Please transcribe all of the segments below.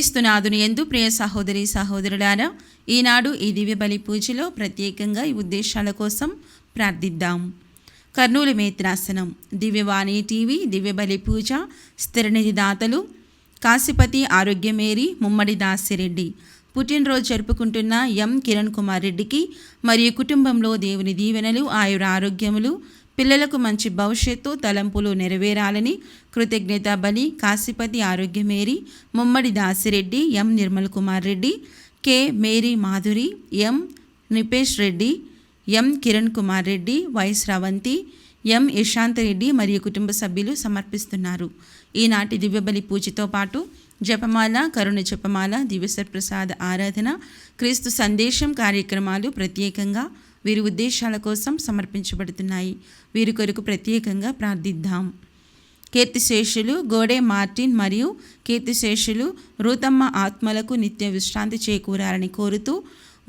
క్రీస్తునాథుని యందు ప్రియ సహోదరి సహోదరులారా, ఈనాడు ఈ దివ్య బలి పూజలో ప్రత్యేకంగా ఈ ఉద్దేశాల కోసం ప్రార్థిద్దాం. కర్నూలు మేత్రాసనం, దివ్యవాణి టీవీ, దివ్య బలి పూజ, స్థిరనిధి దాతలు కాశీపతి ఆరోగ్యమేరి ముమ్మడి దాసిరెడ్డి పుట్టినరోజు జరుపుకుంటున్న ఎం కిరణ్ కుమార్ రెడ్డికి మరియు కుటుంబంలో దేవుని దీవెనలు, ఆయుర ఆరోగ్యములు, పిల్లలకు మంచి భవిష్యత్తు, తలంపులు నెరవేరాలని కృతజ్ఞత బలి Kasipati Arogyamary Mummadi Dasireddy, M Nirmal Kumar Reddy, K Mary Madhuri, M Nipesh Reddy, M Kiran Kumar Reddy, Y Sravanthi, M Yashanth Reddy మరియు కుటుంబ సభ్యులు సమర్పిస్తున్నారు. ఈనాటి దివ్యబలి పూజతో పాటు జపమాల, కరుణ జపమాల, దివ్యసర్ప్రసాద ఆరాధన, క్రీస్తు సందేశం కార్యక్రమాలు ప్రత్యేకంగా వీరి ఉద్దేశాల కోసం సమర్పించబడుతున్నాయి. వీరి కొరకు ప్రత్యేకంగా ప్రార్థిద్దాం. కీర్తిశేషులు గోడే మార్టిన్ మరియు కీర్తిశేషులు రూతమ్మ ఆత్మలకు నిత్య విశ్రాంతి చేకూరాలని కోరుతూ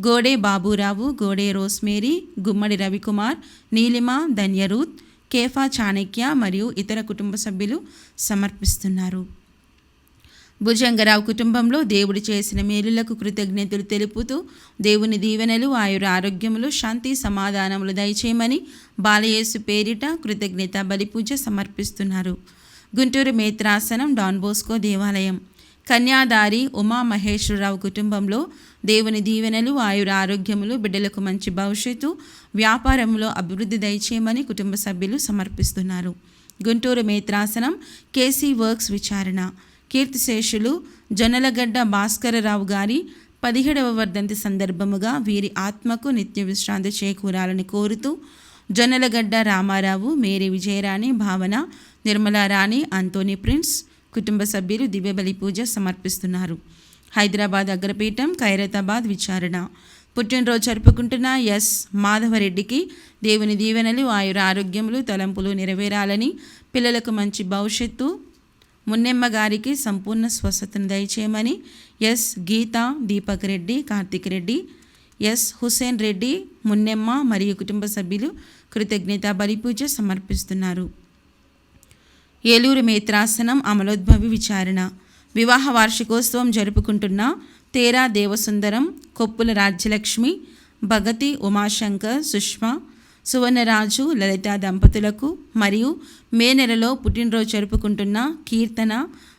గోడే బాబురావు, గోడే రోస్మేరీ, గుమ్మడి రవికుమార్, నీలిమ, ధన్యరూత్, కేఫా చాణక్య మరియు ఇతర కుటుంబ సభ్యులు సమర్పిస్తున్నారు. భుజంగరావు కుటుంబంలో దేవుడు చేసిన మేలులకు కృతజ్ఞతలు తెలుపుతూ దేవుని దీవెనలు, ఆయుర ఆరోగ్యములు, శాంతి సమాధానములు దయచేయమని బాలయేసు పేరిట కృతజ్ఞత బలిపూజ సమర్పిస్తున్నారు. గుంటూరు మేత్రాసనం డాన్ బోస్కో దేవాలయం, కన్యాదారి ఉమామహేశ్వరరావు కుటుంబంలో దేవుని దీవెనలు, ఆయుర ఆరోగ్యములు, బిడ్డలకు మంచి భవిష్యత్తు, వ్యాపారంలో అభివృద్ధి దయచేయమని కుటుంబ సభ్యులు సమర్పిస్తున్నారు. గుంటూరు మేత్రాసనం కేసీ వర్క్స్ విచారణ, కీర్తిశేషులు జొన్నలగడ్డ భాస్కరరావు గారి 17వ వర్ధంతి సందర్భముగా వీరి ఆత్మకు నిత్య విశ్రాంతి చేకూరాలని కోరుతూ జొన్నలగడ్డ రామారావు, మేరీ విజయరాణి, భావన, నిర్మలారాణి, అంతోని ప్రిన్స్ కుటుంబ సభ్యులు దివ్యబలి పూజ సమర్పిస్తున్నారు. హైదరాబాద్ అగ్రపీఠం ఖైరతాబాద్ విచారణ, పుట్టినరోజు జరుపుకుంటున్న ఎస్ మాధవరెడ్డికి దేవుని దీవెనలు, ఆయుర ఆరోగ్యములు, తలంపులు నెరవేరాలని, పిల్లలకు మంచి భవిష్యత్తు, మున్నెమ్మ గారికి సంపూర్ణ స్వస్థతను దయచేయమని ఎస్ గీత, దీపక్ రెడ్డి, కార్తిక్ రెడ్డి, ఎస్ హుసేన్ రెడ్డి, మున్నెమ్మ మరియు కుటుంబ సభ్యులు కృతజ్ఞత బలిపూజ సమర్పిస్తున్నారు. ఏలూరు మేత్రాసనం అమలోద్భవి విచారణ, వివాహ వార్షికోత్సవం జరుపుకుంటున్న తేరా దేవసుందరం, కొప్పుల రాజ్యలక్ష్మి, భగతి ఉమాశంకర్, సుష్మా, సువర్ణరాజు, లలిత దంపతులకు మరియు మే నెలలో పుట్టినరోజు జరుపుకుంటున్న కీర్తన,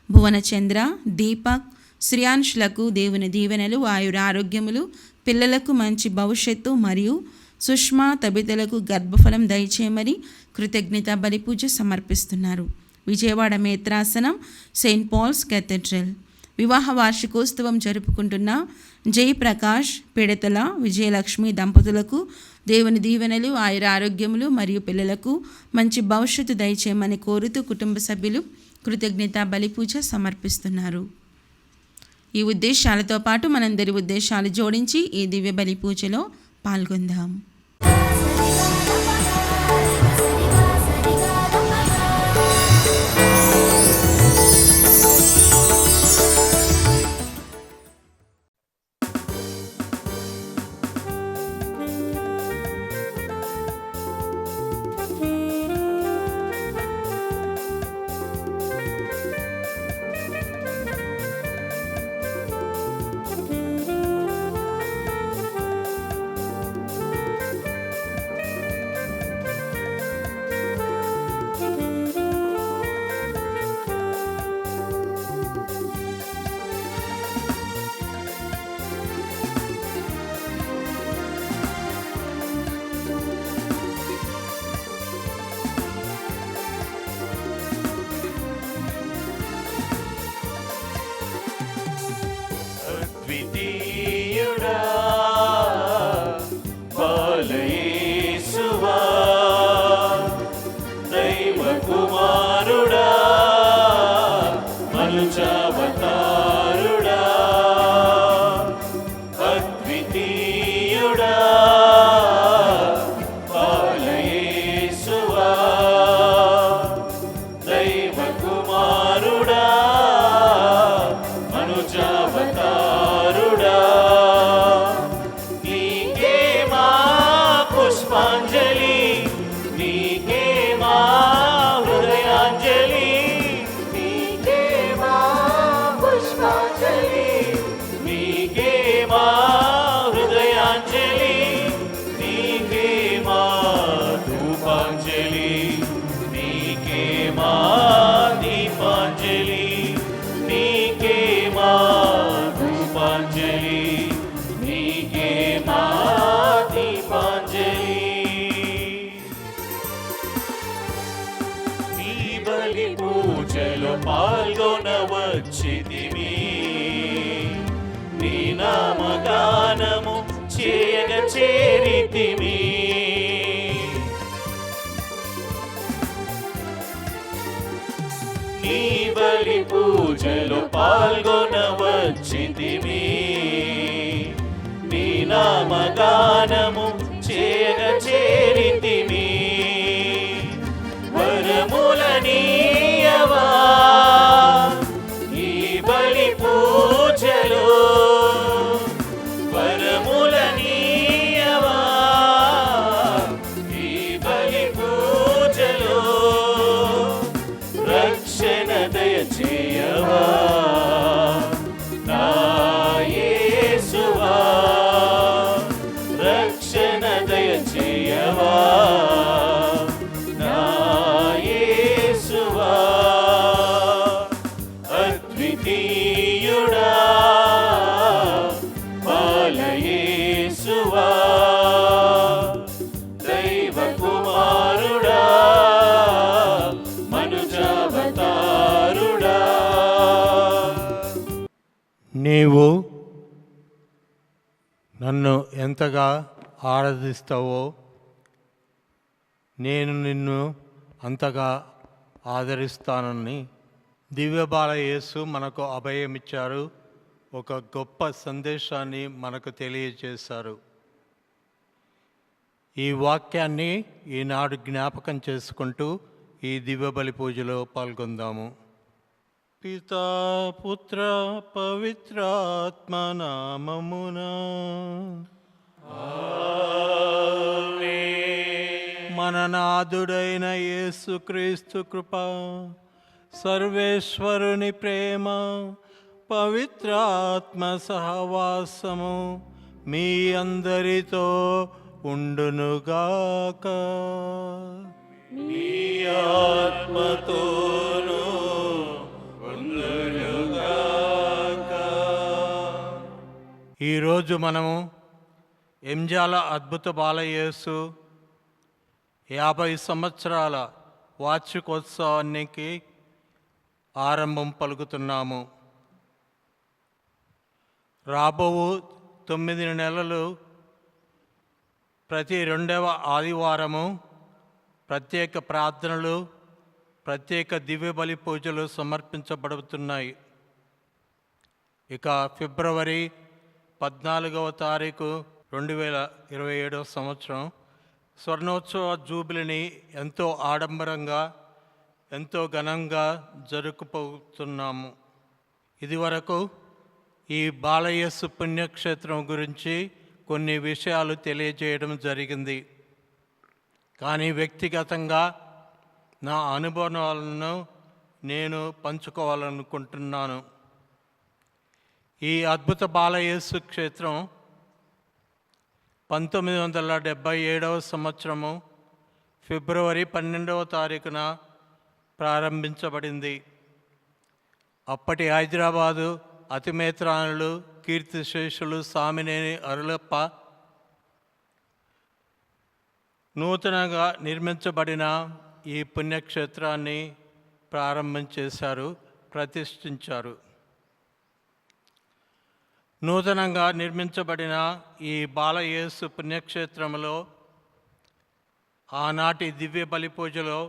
భువనచంద్ర, దీపక్, శ్రియాంష్లకు దేవుని దీవెనలు, ఆయుర ఆరోగ్యములు, పిల్లలకు మంచి భవిష్యత్తు మరియు సుష్మా తబితలకు గర్భఫలం దయచేయమని కృతజ్ఞత బలిపూజ సమర్పిస్తున్నారు. విజయవాడ మేత్రాసనం సెయింట్ పాల్స్ కేథడ్రల్, వివాహ వార్షికోత్సవం జరుపుకుంటున్న జయప్రకాష్, పిడతల విజయలక్ష్మి దంపతులకు దేవుని దీవెనలు, ఆయుర ఆరోగ్యములు మరియు పిల్లలకు మంచి భవిష్యత్తు దయచేయమని కోరుతూ కుటుంబ సభ్యులు కృతజ్ఞత బలిపూజ సమర్పిస్తున్నారు. ఈ ఉద్దేశాలతో పాటు మనందరి ఉద్దేశాలు జోడించి ఈ దివ్య బలి పూజలో పాల్గొందాం. చేరితిమి. నీ బలి పూజలో పాల్గొనవచ్చితిమి. నీ నామగానము చేరితిమి. వరములనీయవా ఈ బలి పూజలో, వరములనీయవా ఈ బలి పూజలో, రక్షణ దయచేయవా నా యేసువా, రక్షణ దయచేయవా నా యేసువా. అద్వితీయుడా బాలయేసువా, దైవ కుమారుడా మనుజావతారుడా. నీవు నన్ను ఎంతగా ఆరాధిస్తావో నేను నిన్ను అంతగా ఆదరిస్తానని దివ్యబాల యేసు మనకు అభయమిచ్చారు. ఒక గొప్ప సందేశాన్ని మనకు తెలియజేశారు. ఈ వాక్యాన్ని ఈనాడు జ్ఞాపకం చేసుకుంటూ ఈ దివ్యబలి పూజలో పాల్గొందాము. పితా పుత్ర పవిత్రాత్మ నామమున మన నాథుడైన యేసుక్రీస్తు కృప, సర్వేశ్వరుని ప్రేమ, పవిత్రాత్మ సహవాసము మీ అందరితో ఉండునుగాక. మీ ఆత్మతోనూ ఉండునుగాక. ఈరోజు మనము ఎంజాల అద్భుత బాలయేసు 50 సంవత్సరాల వార్షికోత్సవానికి ఆరంభం పలుకుతున్నాము. రాబో 9 నెలలు ప్రతి 2వ ఆదివారము ప్రత్యేక ప్రార్థనలు, ప్రత్యేక దివ్య బలి పూజలు సమర్పించబడుతున్నాయి. ఇక ఫిబ్రవరి 14వ తారీఖు 2027 సంవత్సరం స్వర్ణోత్సవ జూబిలీని ఎంతో ఆడంబరంగా, ఎంతో ఘనంగా జరుపుకుంటున్నాము. ఇదివరకు ఈ బాలయేసు పుణ్యక్షేత్రం గురించి కొన్ని విషయాలు తెలియజేయడం జరిగింది. కానీ వ్యక్తిగతంగా నా అనుభవాలను నేను పంచుకోవాలనుకుంటున్నాను. ఈ అద్భుత బాలయేసు క్షేత్రం 1977వ సంవత్సరము ఫిబ్రవరి 12వ తారీఖున ప్రారంభించబడింది. అప్పటి హైదరాబాదు అతిమేత్రానులు కీర్తిశేషులు సామినేని అరులప్ప నూతనంగా నిర్మించబడిన ఈ పుణ్యక్షేత్రాన్ని ప్రారంభం చేశారు, ప్రతిష్ఠించారు. నూతనంగా నిర్మించబడిన ఈ బాలయేసు పుణ్యక్షేత్రంలో ఆనాటి దివ్య బలి పూజలో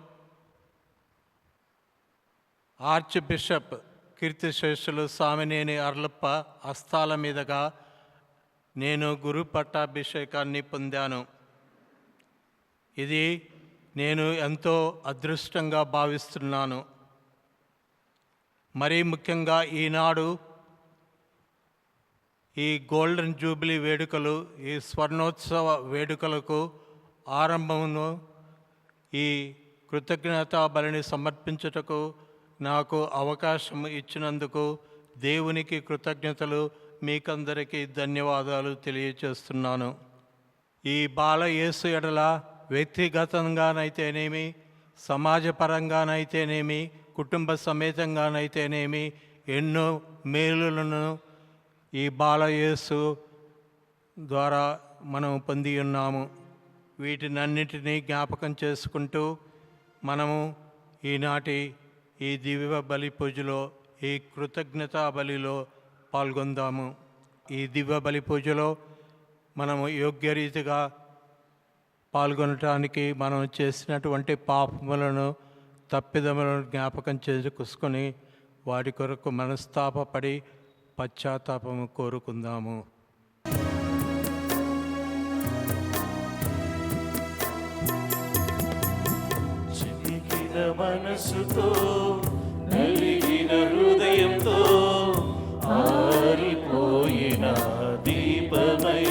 ఆర్చ్ బిషప్ కీర్తిశేషులు సామినేని అరులప్ప హస్తాల మీదుగా నేను గురు పట్టాభిషేకాన్ని పొందాను. ఇది నేను ఎంతో అదృష్టంగా భావిస్తున్నాను. మరీ ముఖ్యంగా ఈనాడు ఈ గోల్డెన్ జూబిలీ వేడుకలు, ఈ స్వర్ణోత్సవ వేడుకలకు ఆరంభమును ఈ కృతజ్ఞతా బలిని సమర్పించుటకు నాకు అవకాశం ఇచ్చినందుకు దేవునికి కృతజ్ఞతలు, మీకందరికీ ధన్యవాదాలు తెలియజేస్తున్నాను. ఈ బాలయేసు ఎడల వ్యక్తిగతంగానైతేనేమి, సమాజపరంగానైతేనేమి, కుటుంబ సమేతంగానైతేనేమి ఎన్నో మేలులను ఈ బాలయేసు ద్వారా మనం పొంది ఉన్నాము. వీటినన్నిటినీ జ్ఞాపకం చేసుకుంటూ మనము ఈనాటి ఈ దివ్య బలి పూజలో, ఈ కృతజ్ఞతా బలిలో పాల్గొందాము. ఈ దివ్య బలి పూజలో మనము యోగ్యరీతిగా పాల్గొనటానికి మనం చేసినటువంటి పాపములను తప్పిదములను జ్ఞాపకం చేసుకొని వారి కొరకు మనస్తాపపడి పశ్చాత్తాపము కోరుకుందాము. చితికిన మనసుతో నలిగిన హృదయంతో ఆరిపోయిన దీపమై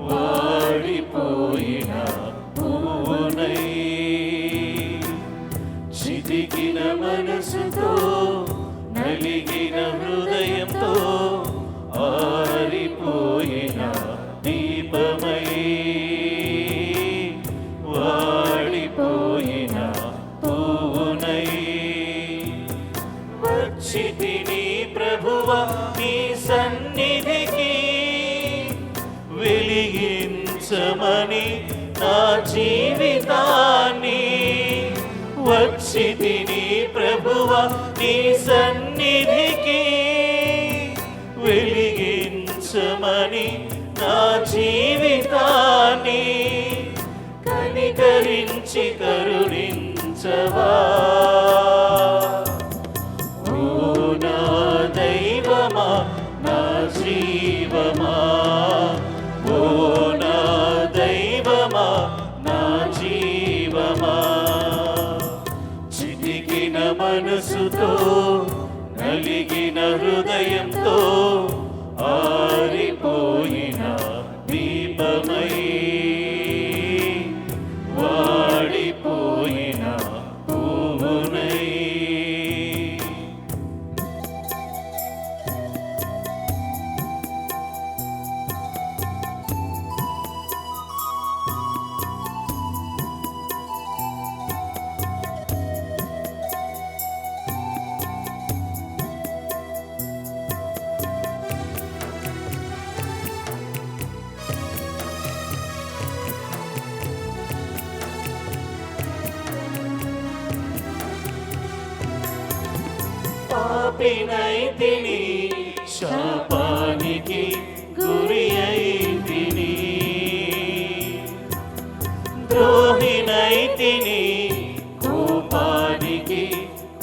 వాడిపోయిన పువ్వునై చితికిన మనసుతో నలిగిన హృదయంతో ఆరిపోయిన దీపమై వాడిపోయిన పువ్వునై వచ్చితిని ప్రభువా నీ సన్నిధికి వెలిగించమని నా జీవితాన్ని వచ్చితిని ప్రభువా నీ సన్నిధికి వెలిగించమని నా జీవితాన్ని కనికరించి కరుణించవా ఓ నా దైవమా నా జీవమా ఓ నా దైవమా నా జీవమా చితికిన మనసుతో నలిగిన హృదయంతో ఆరిపోయిన దీపమై వాడిపోయిన పువ్వునై పాపినైతిని శాపానికి గురి అయితిని ద్రోహినైతిని కోపానికి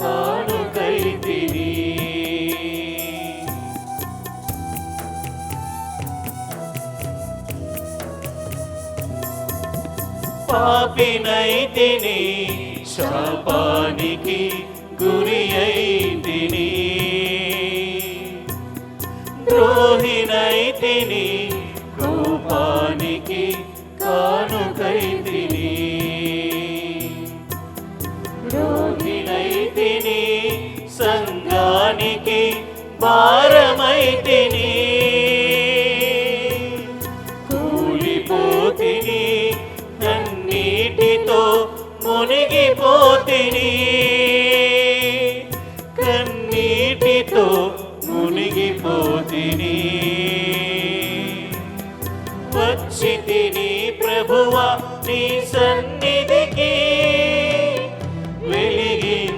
కానుకైతిని పాపినైతిని శాపానికి గురి అయితిని ద్రోహినైతిని కోపానికి కానుకైతిని ద్రోహినైతిని సంఘానికి భారమైతిని కూలిపోతిని కన్నీటితో మునిగిపోతిని కన్నీటితో మునిగిపోతిని వచ్చితిని ప్రభువా నీ సన్నిధికి వెలిగించమని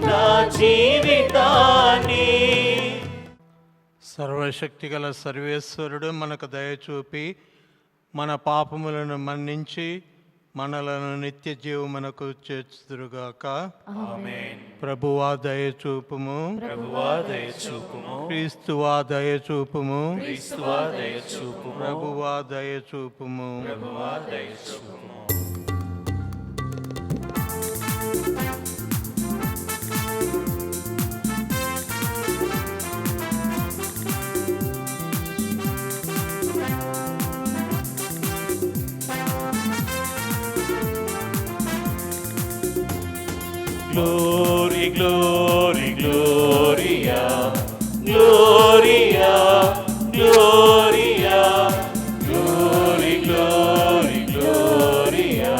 నా జీవితాన్ని. సర్వశక్తిగల సర్వేశ్వరుడు మనకు దయచూపి మన పాపములను మన్నించి మనలను నిత్య జీవమునకు చేర్చుదురుగాక. ఆమేన్. ప్రభువా దయచూపుము, ప్రభువా దయచూపుము, క్రీస్తువా దయచూపుము, క్రీస్తువా దయచూపుము, ప్రభువా దయచూపుము. ప్రభువా దయచూపుము. Glory, glory, gloria, gloria, gloria, glory, glory, gloria.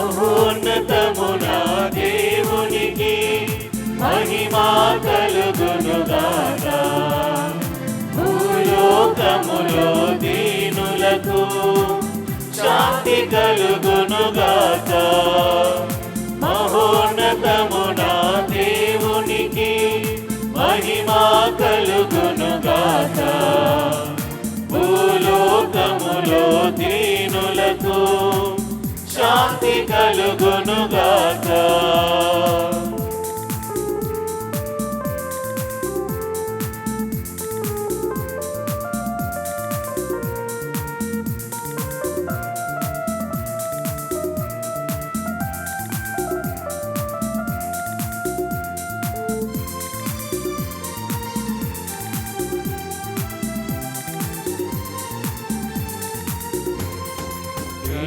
మహోన్నతమున దేవునికి మహిమా కలుగునుగాక. భూలోకములో దీనులకు శాంతి కలుగునుగాక. మహోన్నతమున దేవునికి మహిమా కలుగునుగాక. భూలోకములో దీనులకు శాంతి కలుగునుగాక.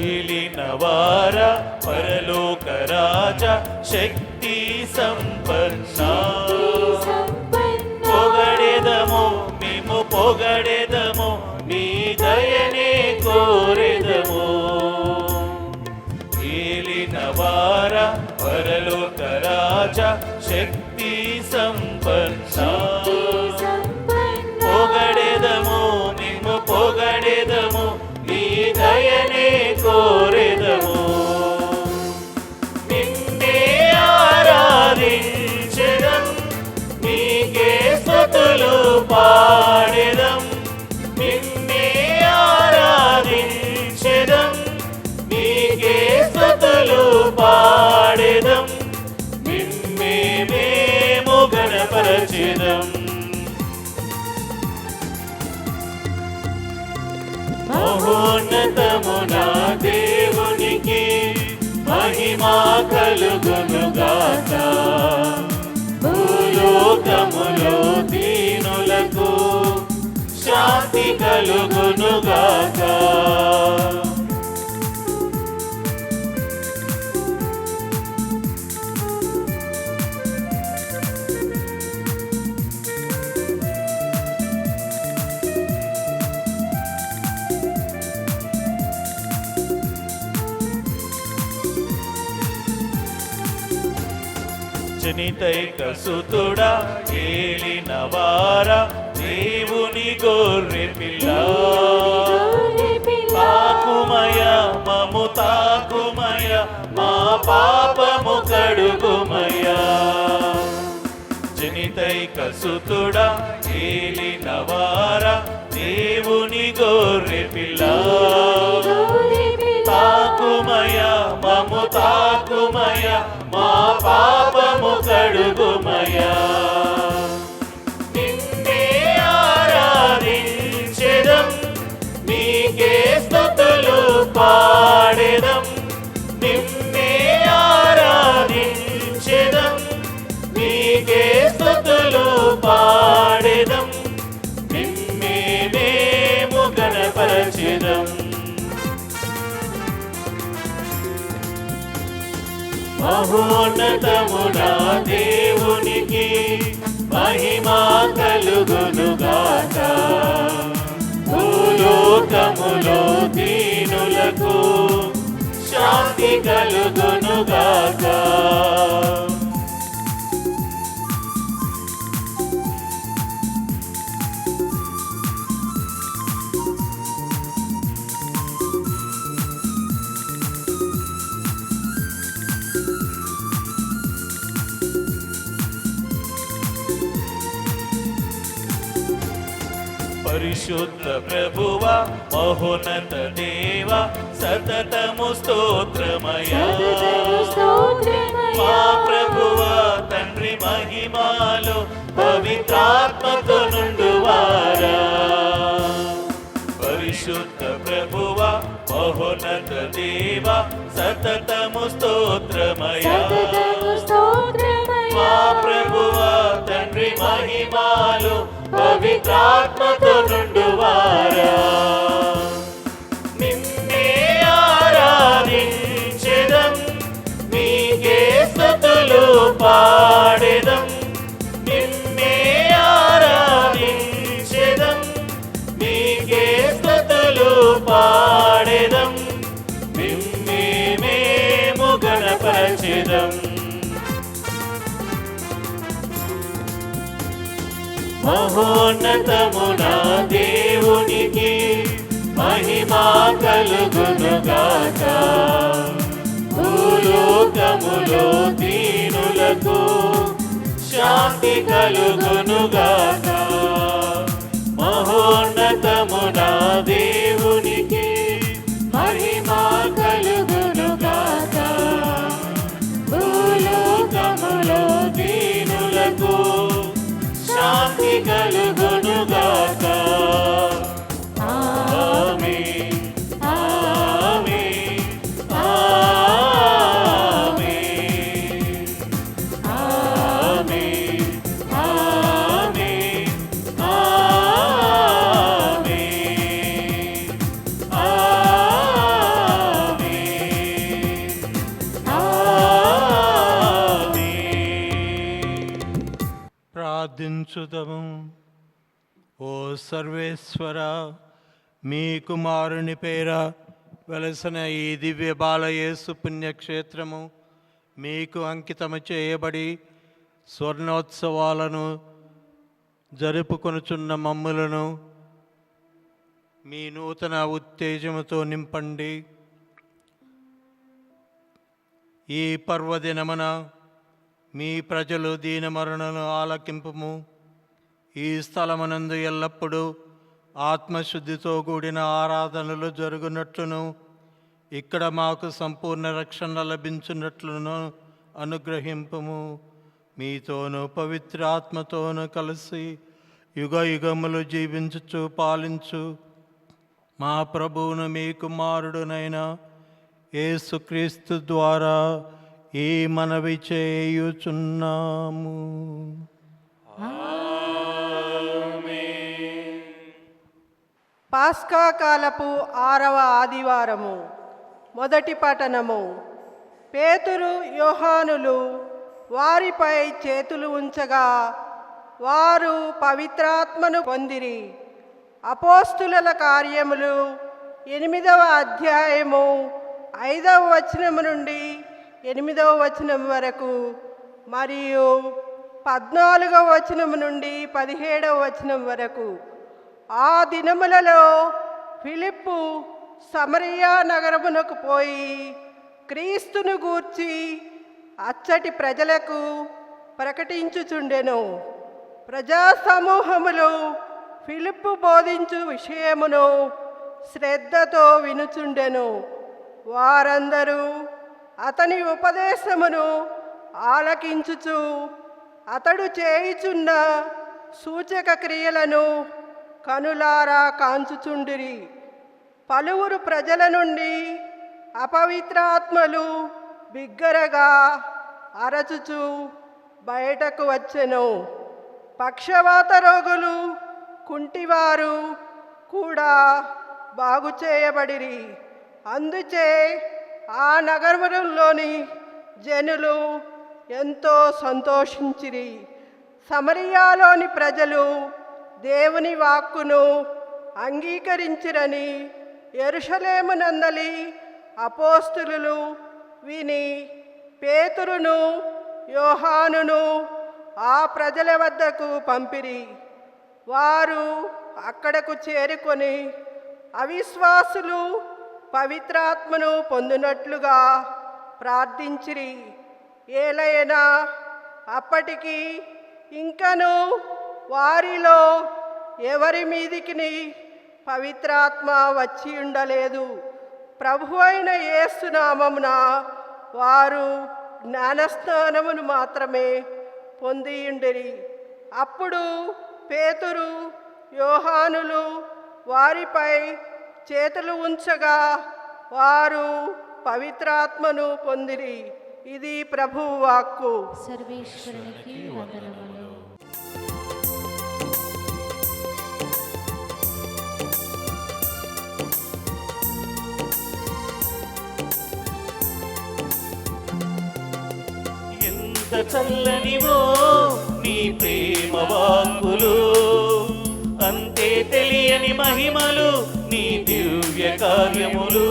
ఏలినవార పరలోక రాజ శక్తి సంపన్న పొగడెదము మేము పొగడెదము నీ దయనే కోరెదము. ఏలినవార పరలోక రాజ శక్తి సంపన్న పొగడెదము మేము పొగడెదము నీ దయనే కోరెదము. నిన్నే ఆరాధించెదం నీకే స్తుతులు పాడెదం. నిన్నే ఆరాధించెదం నీకే స్తుతులు పాడెదం. నిన్నే మేము ఘనపరచెదం. మహోన్నతమున దేవునికి మహిమా కలుగునుగాక. భూలోకములో దీనులకు శాంతి కలుగునుగాక. జనితైక సుతుడా ఏలినవార దేవుని గొర్రె పిల్ల తాకుమయ మము తాకుమయ మా పాపము కడుగుమయ. జనితైక సుతుడా ఏలినవార దేవుని గొర్రె పిల్ల తాకుమయ మము తాకుమయ మా పాపము కడుగుమయ. నిన్నే ఆరాధించెదం నీకే స్తుతులు పాడెదం. నిన్నే ఆరాధించెదం నీకే స్తుతులు పాడెదం. నిన్నే మేము ఘనపరచెదం. మహోన్నతమున దేవునికి మహిమా కలుగునుగాక. భూలోకములో దీనులకు శాంతి కలుగునుగాక. పరిశుద్ధ ప్రభువ మహోన్నత దేవ సతతము స్తోత్రమయ. మా ప్రభువ తండ్రి మహిమాలో పవిత్రాత్మతో నుండువారా. పరిశుద్ధ ప్రభువ మహోన్నత దేవ సతతము స్తోత్రమయ. మా ప్రభువ తండ్రి మహిమాలో పవిత్రాత్మతో నుండువారా. నిన్నే ఆరాధించెదం నీకే స్తుతులు పాడెదం. నిన్నే ఆరాధించెదం నీకే స్తుతులు పాడెదం. నిన్నే మేము ఘనపరచెదం. మహోన్నతమున దేవునికి మహిమా కలుగునుగాక. భూలోకములో దీనులకు శాంతి కలుగును కలుగునుగాక. మహోన్నతమున దేవునికి మహిమ కలుగునుగాక. భూలోకములో దీనులకు శాంతి కలుగునుగాక. ఆమేన్, ఆమేన్, ఆమేన్, ఆమేన్, ఆమేన్, ప్రార్థించుదము. ఓ సర్వేశ్వర, మీ కుమారుని పేర వెలసిన ఈ దివ్య బాలయేసు పుణ్యక్షేత్రము మీకు అంకితము చేయబడి స్వర్ణోత్సవాలను జరుపుకొనుచున్న మమ్ములను మీ నూతన ఉత్తేజముతో నింపండి. ఈ పర్వదినమున మీ ప్రజలు దీనమరణను ఆలకింపుము. ఈ స్థలమునందు ఎల్లప్పుడూ ఆత్మశుద్ధితో కూడిన ఆరాధనలు జరుగునట్లును ఇక్కడ మాకు సంపూర్ణ రక్షణ లభించున్నట్లును అనుగ్రహింపుము. మీతోనూ పవిత్ర ఆత్మతోనూ కలిసి యుగ యుగములు జీవించుచు పాలించు మా ప్రభువును మీ కుమారుడునైన యేసుక్రీస్తు ద్వారా ఈ మనవి చేయుచున్నాము. పాస్కా కాలపు 6వ ఆదివారము. మొదటి పఠనము. పేతురు యోహానులు వారిపై చేతులు ఉంచగా వారు పవిత్రాత్మను పొందిరి. అపోస్తుల కార్యములు 8వ అధ్యాయము 5వ వచనము నుండి 8వ వచనం వరకు మరియు 14వ వచనము నుండి 17వ వచనం వరకు. ఆ దినములలో ఫిలిప్పు సమరియా నగరమునకు పోయి క్రీస్తును గూర్చి అచ్చటి ప్రజలకు ప్రకటించుచుండెను. ప్రజా సమూహములు ఫిలిప్పు బోధించు విషయమును శ్రద్ధతో వినుచుండెను. వారందరూ అతని ఉపదేశమును ఆలకించుచు అతడు చేయుచున్న సూచక క్రియలను కనులారా కాంచుచుండిరి. పలువురు ప్రజల నుండి అపవిత్రాత్మలు బిగ్గరగా అరచుచు బయటకు వచ్చెను. పక్షవాత రోగులు, కుంటివారు కూడా బాగు చేయబడిరి. అందుచే ఆ నగరంలోని జనులు ఎంతో సంతోషించిరి. సమరియాలోని ప్రజలు దేవుని వాక్కును అంగీకరించిరని యెరూషలేమునందలి అపోస్తలులు విని పేతురును యోహానును ఆ ప్రజల వద్దకు పంపిరి. వారు అక్కడకు చేరుకొని అవిశ్వాసులు పవిత్రాత్మను పొందినట్లుగా ప్రార్థించిరి. ఏలైనా అప్పటికి ఇంకను వారిలో ఎవరి మీదికి పవిత్రాత్మ వచ్చి ఉండలేదు. ప్రభువైన యేసు నామమున వారు జ్ఞానస్నానమును మాత్రమే పొందియుండిరి. అప్పుడు పేతురు యోహానులు వారిపై చేతులు ఉంచగా వారు పవిత్రాత్మను పొందిరి. ఇది ప్రభువు వాక్కు. సర్వేశ్వరునికి వందనములు. ఎంత చల్లనివో నీ ప్రేమ వాక్కులు, అంతే తెలియని మహిమలు నీ దివ్య కార్యములు.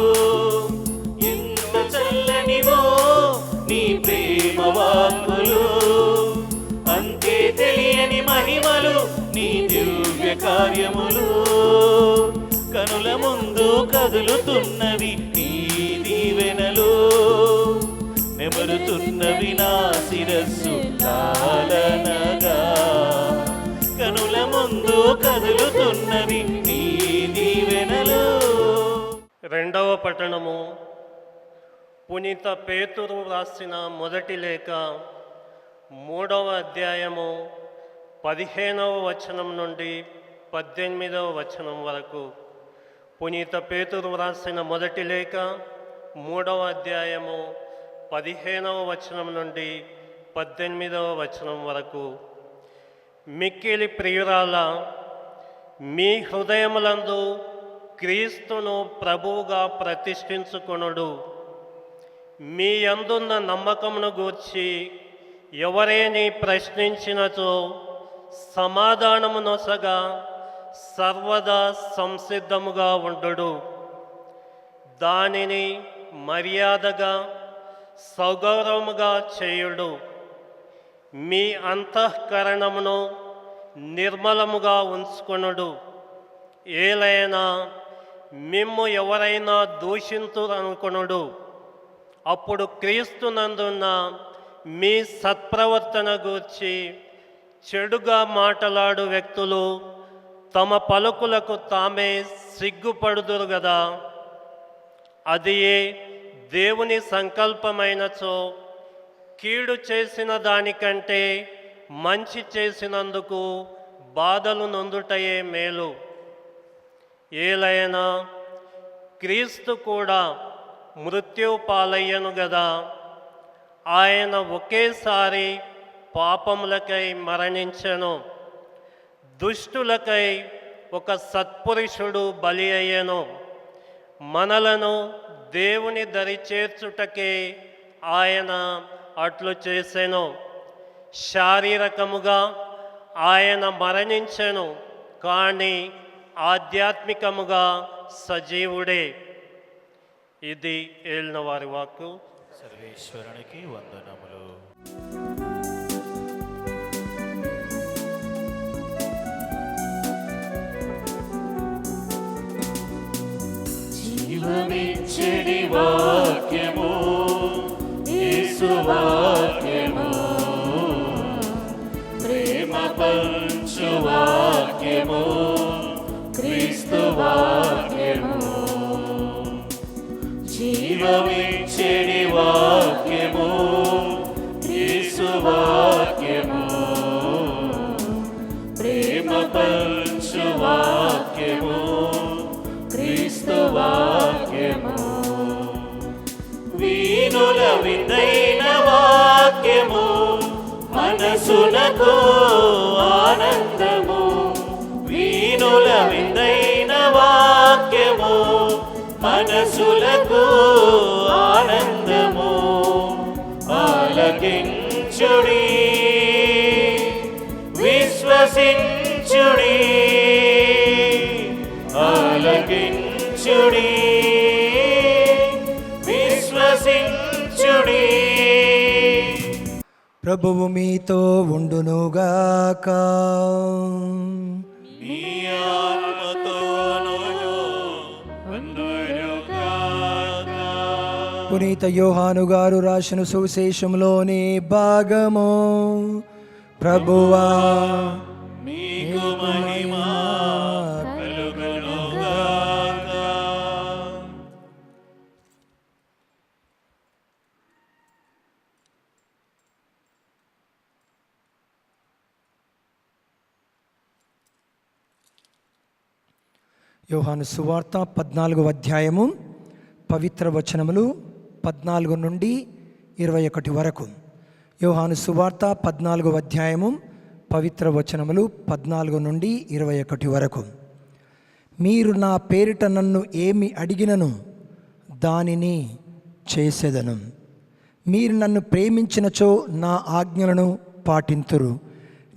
ఎంత చల్లనివో నీ ప్రేమ వాక్కులు, అంతే తెలియని మహిమలు నీ దివ్య కార్యములు. కనుల ముందు కదులుతున్నవి నీ దీవెనలు, నెమరుతున్నవి నా శిరస్సు లాలనగా. ముందు కదులుతున్నవి నీ దీవెనలు. రెండవ పట్టణము పునీత పేతురు రాసిన మొదటి లేఖ 3వ అధ్యాయము 15వ వచనం నుండి 18వ వచనం వరకు. పునీత పేతురు రాసిన మొదటి లేఖ 3వ అధ్యాయము 15వ వచనం నుండి 18వ వచనం వరకు. మిక్కిలి ప్రియురాల, మీ హృదయములందు క్రీస్తును ప్రభువుగా ప్రతిష్ఠించుకొనుడు. మీ యందున్న నమ్మకమును గూర్చి ఎవరేని ప్రశ్నించినచో సమాధానము నొసగా సర్వదా సంసిద్ధముగా ఉండుడు. దానిని మర్యాదగా సౌగౌరవముగా చేయుడు. మీ అంతఃకరణమును నిర్మలముగా ఉంచుకొనుడు. ఏలైనా మిమ్ము ఎవరైనా దూషింతురనుకొనుడు. అప్పుడు క్రీస్తునందున్న మీ సత్ప్రవర్తన గూర్చి చెడుగా మాట్లాడు వ్యక్తులు తమ పలుకులకు తామే సిగ్గుపడుదురు గదా. అది దేవుని సంకల్పమైనచో కీడు చేసిన దానికంటే మంచి చేసినందుకు బాధలు నొందుటయే మేలు. ఏలైనా క్రీస్తు కూడా మృత్యు పాలయ్యను గదా. ఆయన ఒకేసారి పాపములకై మరణించెను. దుష్టులకై ఒక సత్పురుషుడు బలి అయ్యెను. మనలను దేవుని దరి చేర్చుటకే ఆయన అట్లు చేసెను. శారీరకముగా ఆయన మరణించెను, కానీ ఆధ్యాత్మికముగా సజీవుడే. ఇది ఏలిన వారి వాక్కు. సర్వేశ్వరునికి వందనములు. జీవమిచ్చడి వాక్యము యేసు వాక్యము, ప్రేమ పంచు వాక్యము క్రీస్తు వాక్యము. జీవమిచ్చడి వాక్యము యేసు వాక్యము, ప్రేమ పంచు వాక్యము క్రీస్తు వాక్యము. వీణుల విందైన వాక్యము మనసునకు ఆనందము. వీణుల విందైన వాక్యము మనసులకు ఆనందము. ఆలకించుడి, విశ్వసించుడి. ఆలకించుడి, విశ్వసించుడి. ప్రభువు మీతో ఉండునుగాక. నీ ఆత్మతోను ఉండునుగాక. పునీత యోహాను గారు రాసిన సువిశేషంలోని భాగము. ప్రభువా మీకు మహిమ కలుగునుగాక. యోహాను సువార్త 14వ అధ్యాయము పవిత్ర వచనములు 14 నుండి 21 వరకు. యోహాను సువార్త 14వ అధ్యాయము పవిత్ర వచనములు 14 నుండి 21 వరకు. మీరు నా పేరిట నన్ను ఏమి అడిగినను దానిని చేసేదను. మీరు నన్ను ప్రేమించినచో నా ఆజ్ఞలను పాటింతురు.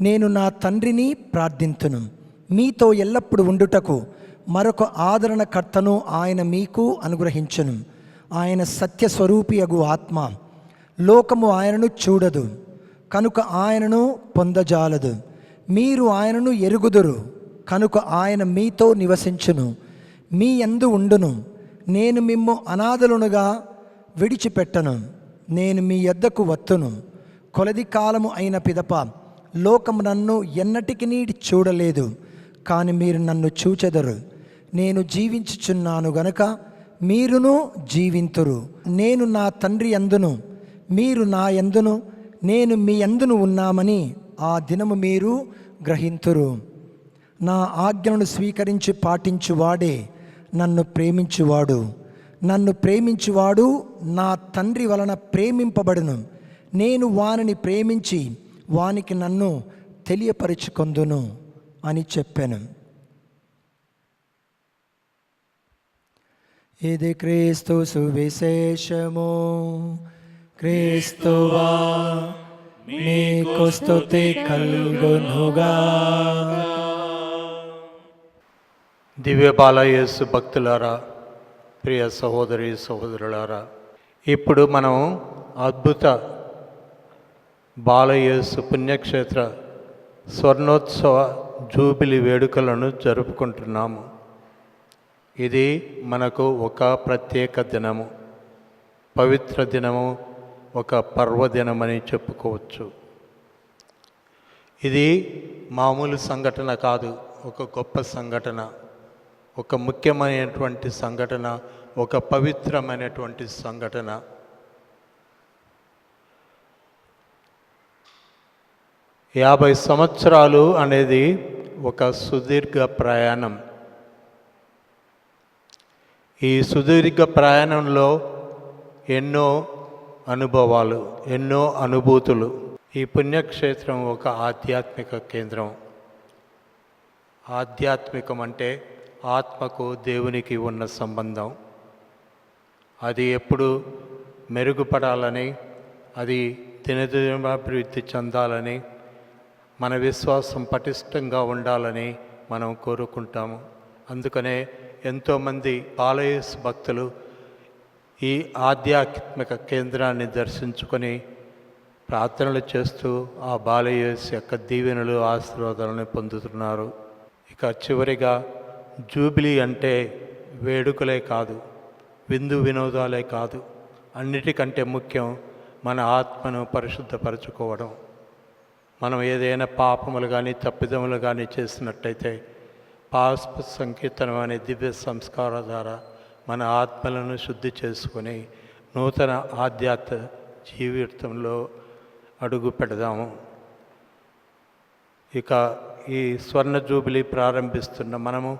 నేను నా తండ్రిని ప్రార్థింతును, మీతో ఎల్లప్పుడూ ఉండుటకు మరొక ఆదరణకర్తను ఆయన మీకు అనుగ్రహించును. ఆయన సత్యస్వరూపియగు ఆత్మ. లోకము ఆయనను చూడదు, కనుక ఆయనను పొందజాలదు. మీరు ఆయనను ఎరుగుదురు, కనుక ఆయన మీతో నివసించును, మీ యందు ఉండును. నేను మిమ్ము అనాథలునుగా విడిచిపెట్టను. నేను మీ యొద్దకు వత్తును. కొలది కాలము అయిన పిదప లోకము నన్ను ఎన్నటికి చూడలేదు, కానీ మీరు నన్ను చూచెదరు. నేను జీవించుచున్నాను గనుక మీరును జీవింతురు. నేను నా తండ్రి యందును, మీరు నా యందును, నేను మీ యందును ఉన్నామని ఆ దినము మీరు గ్రహింతురు. నా ఆజ్ఞలను స్వీకరించి పాటించువాడే నన్ను ప్రేమించువాడు. నన్ను ప్రేమించువాడు నా తండ్రి వలన ప్రేమింపబడును. నేను వానిని ప్రేమించి వానికి నన్ను తెలియపరుచుకొందును అని చెప్పాను. ఇది క్రీస్తు సువిశేషము. క్రీస్తువా నీకు స్తుతి కలుగునుగా. దివ్య బాలయేసు భక్తులారా, ప్రియ సహోదరి సహోదరులారా, ఇప్పుడు మనం అద్భుత బాలయేసు పుణ్యక్షేత్ర స్వర్ణోత్సవ జూబిలి వేడుకలను జరుపుకుంటున్నాము. ఇది మనకు ఒక ప్రత్యేక దినము, పవిత్ర దినము, ఒక పర్వదినమని చెప్పుకోవచ్చు. ఇది మామూలు సంఘటన కాదు, ఒక గొప్ప సంఘటన, ఒక ముఖ్యమైనటువంటి సంఘటన, ఒక పవిత్రమైనటువంటి సంఘటన. యాభై సంవత్సరాలు అనేది ఒక సుదీర్ఘ ప్రయాణం. ఈ సుదీర్ఘ ప్రయాణంలో ఎన్నో అనుభవాలు, ఎన్నో అనుభూతులు. ఈ పుణ్యక్షేత్రం ఒక ఆధ్యాత్మిక కేంద్రం. ఆధ్యాత్మికం అంటే ఆత్మకు దేవునికి ఉన్న సంబంధం. అది ఎప్పుడు మెరుగుపడాలని, అది దినదినాభివృద్ధి చెందాలని, మన విశ్వాసం పటిష్టంగా ఉండాలని మనం కోరుకుంటాము. అందుకనే ఎంతోమంది బాలయేసు భక్తులు ఈ ఆధ్యాత్మిక కేంద్రాన్ని దర్శించుకొని ప్రార్థనలు చేస్తూ ఆ బాలయేసు యొక్క దీవెనలు, ఆశీర్వాదాలను పొందుతున్నారు. ఇక చివరిగా జూబిలీ అంటే వేడుకలే కాదు, విందు వినోదాలే కాదు, అన్నిటికంటే ముఖ్యం మన ఆత్మను పరిశుద్ధపరచుకోవడం. మనం ఏదైనా పాపములు కానీ తప్పిదములు కానీ చేసినట్టయితే పాప సంకీర్తనం అనే దివ్య సంస్కారం ద్వారా మన ఆత్మలను శుద్ధి చేసుకొని నూతన ఆధ్యాత్మ జీవితంలో అడుగు పెడదాము. ఇక ఈ స్వర్ణ జూబిలీ ప్రారంభిస్తున్న మనము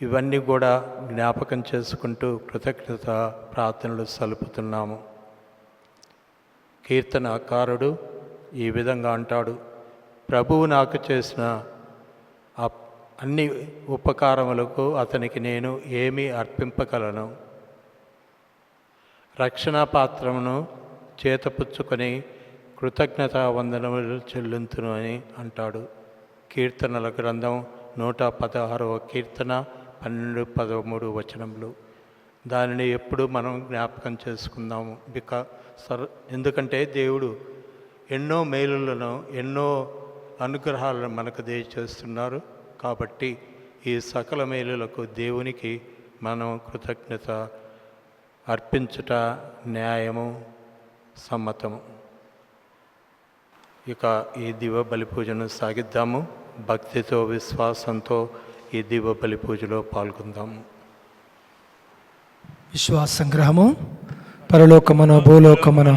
ఇవన్నీ కూడా జ్ఞాపకం చేసుకుంటూ కృతజ్ఞత ప్రార్థనలు సలుపుతున్నాము. కీర్తనకారుడు ఈ విధంగా అంటాడు: ప్రభువు నాకు చేసిన అన్ని ఉపకారములకు అతనికి నేను ఏమి అర్పింపగలను? రక్షణ పాత్రమును చేతపుచ్చుకొని కృతజ్ఞత వందనములు చెల్లింతును అని అంటాడు. కీర్తనల గ్రంథం 116వ కీర్తన 12-13 వచనములు. దానిని ఎప్పుడు మనం జ్ఞాపకం చేసుకుందాము. ఎందుకంటే దేవుడు ఎన్నో మేలులను, ఎన్నో అనుగ్రహాలను మనకు దయచేస్తున్నారు. కాబట్టి ఈ సకల మేలులకు దేవునికి మనం కృతజ్ఞత అర్పించుట న్యాయము, సమ్మతము. ఇక ఈ దివ్య బలి పూజను సాగిద్దాము. భక్తితో, విశ్వాసంతో ఈ దివ్య బలి పూజలో పాల్గొందాము. విశ్వాస సంగ్రహము. పరలోకమున భూలోకమున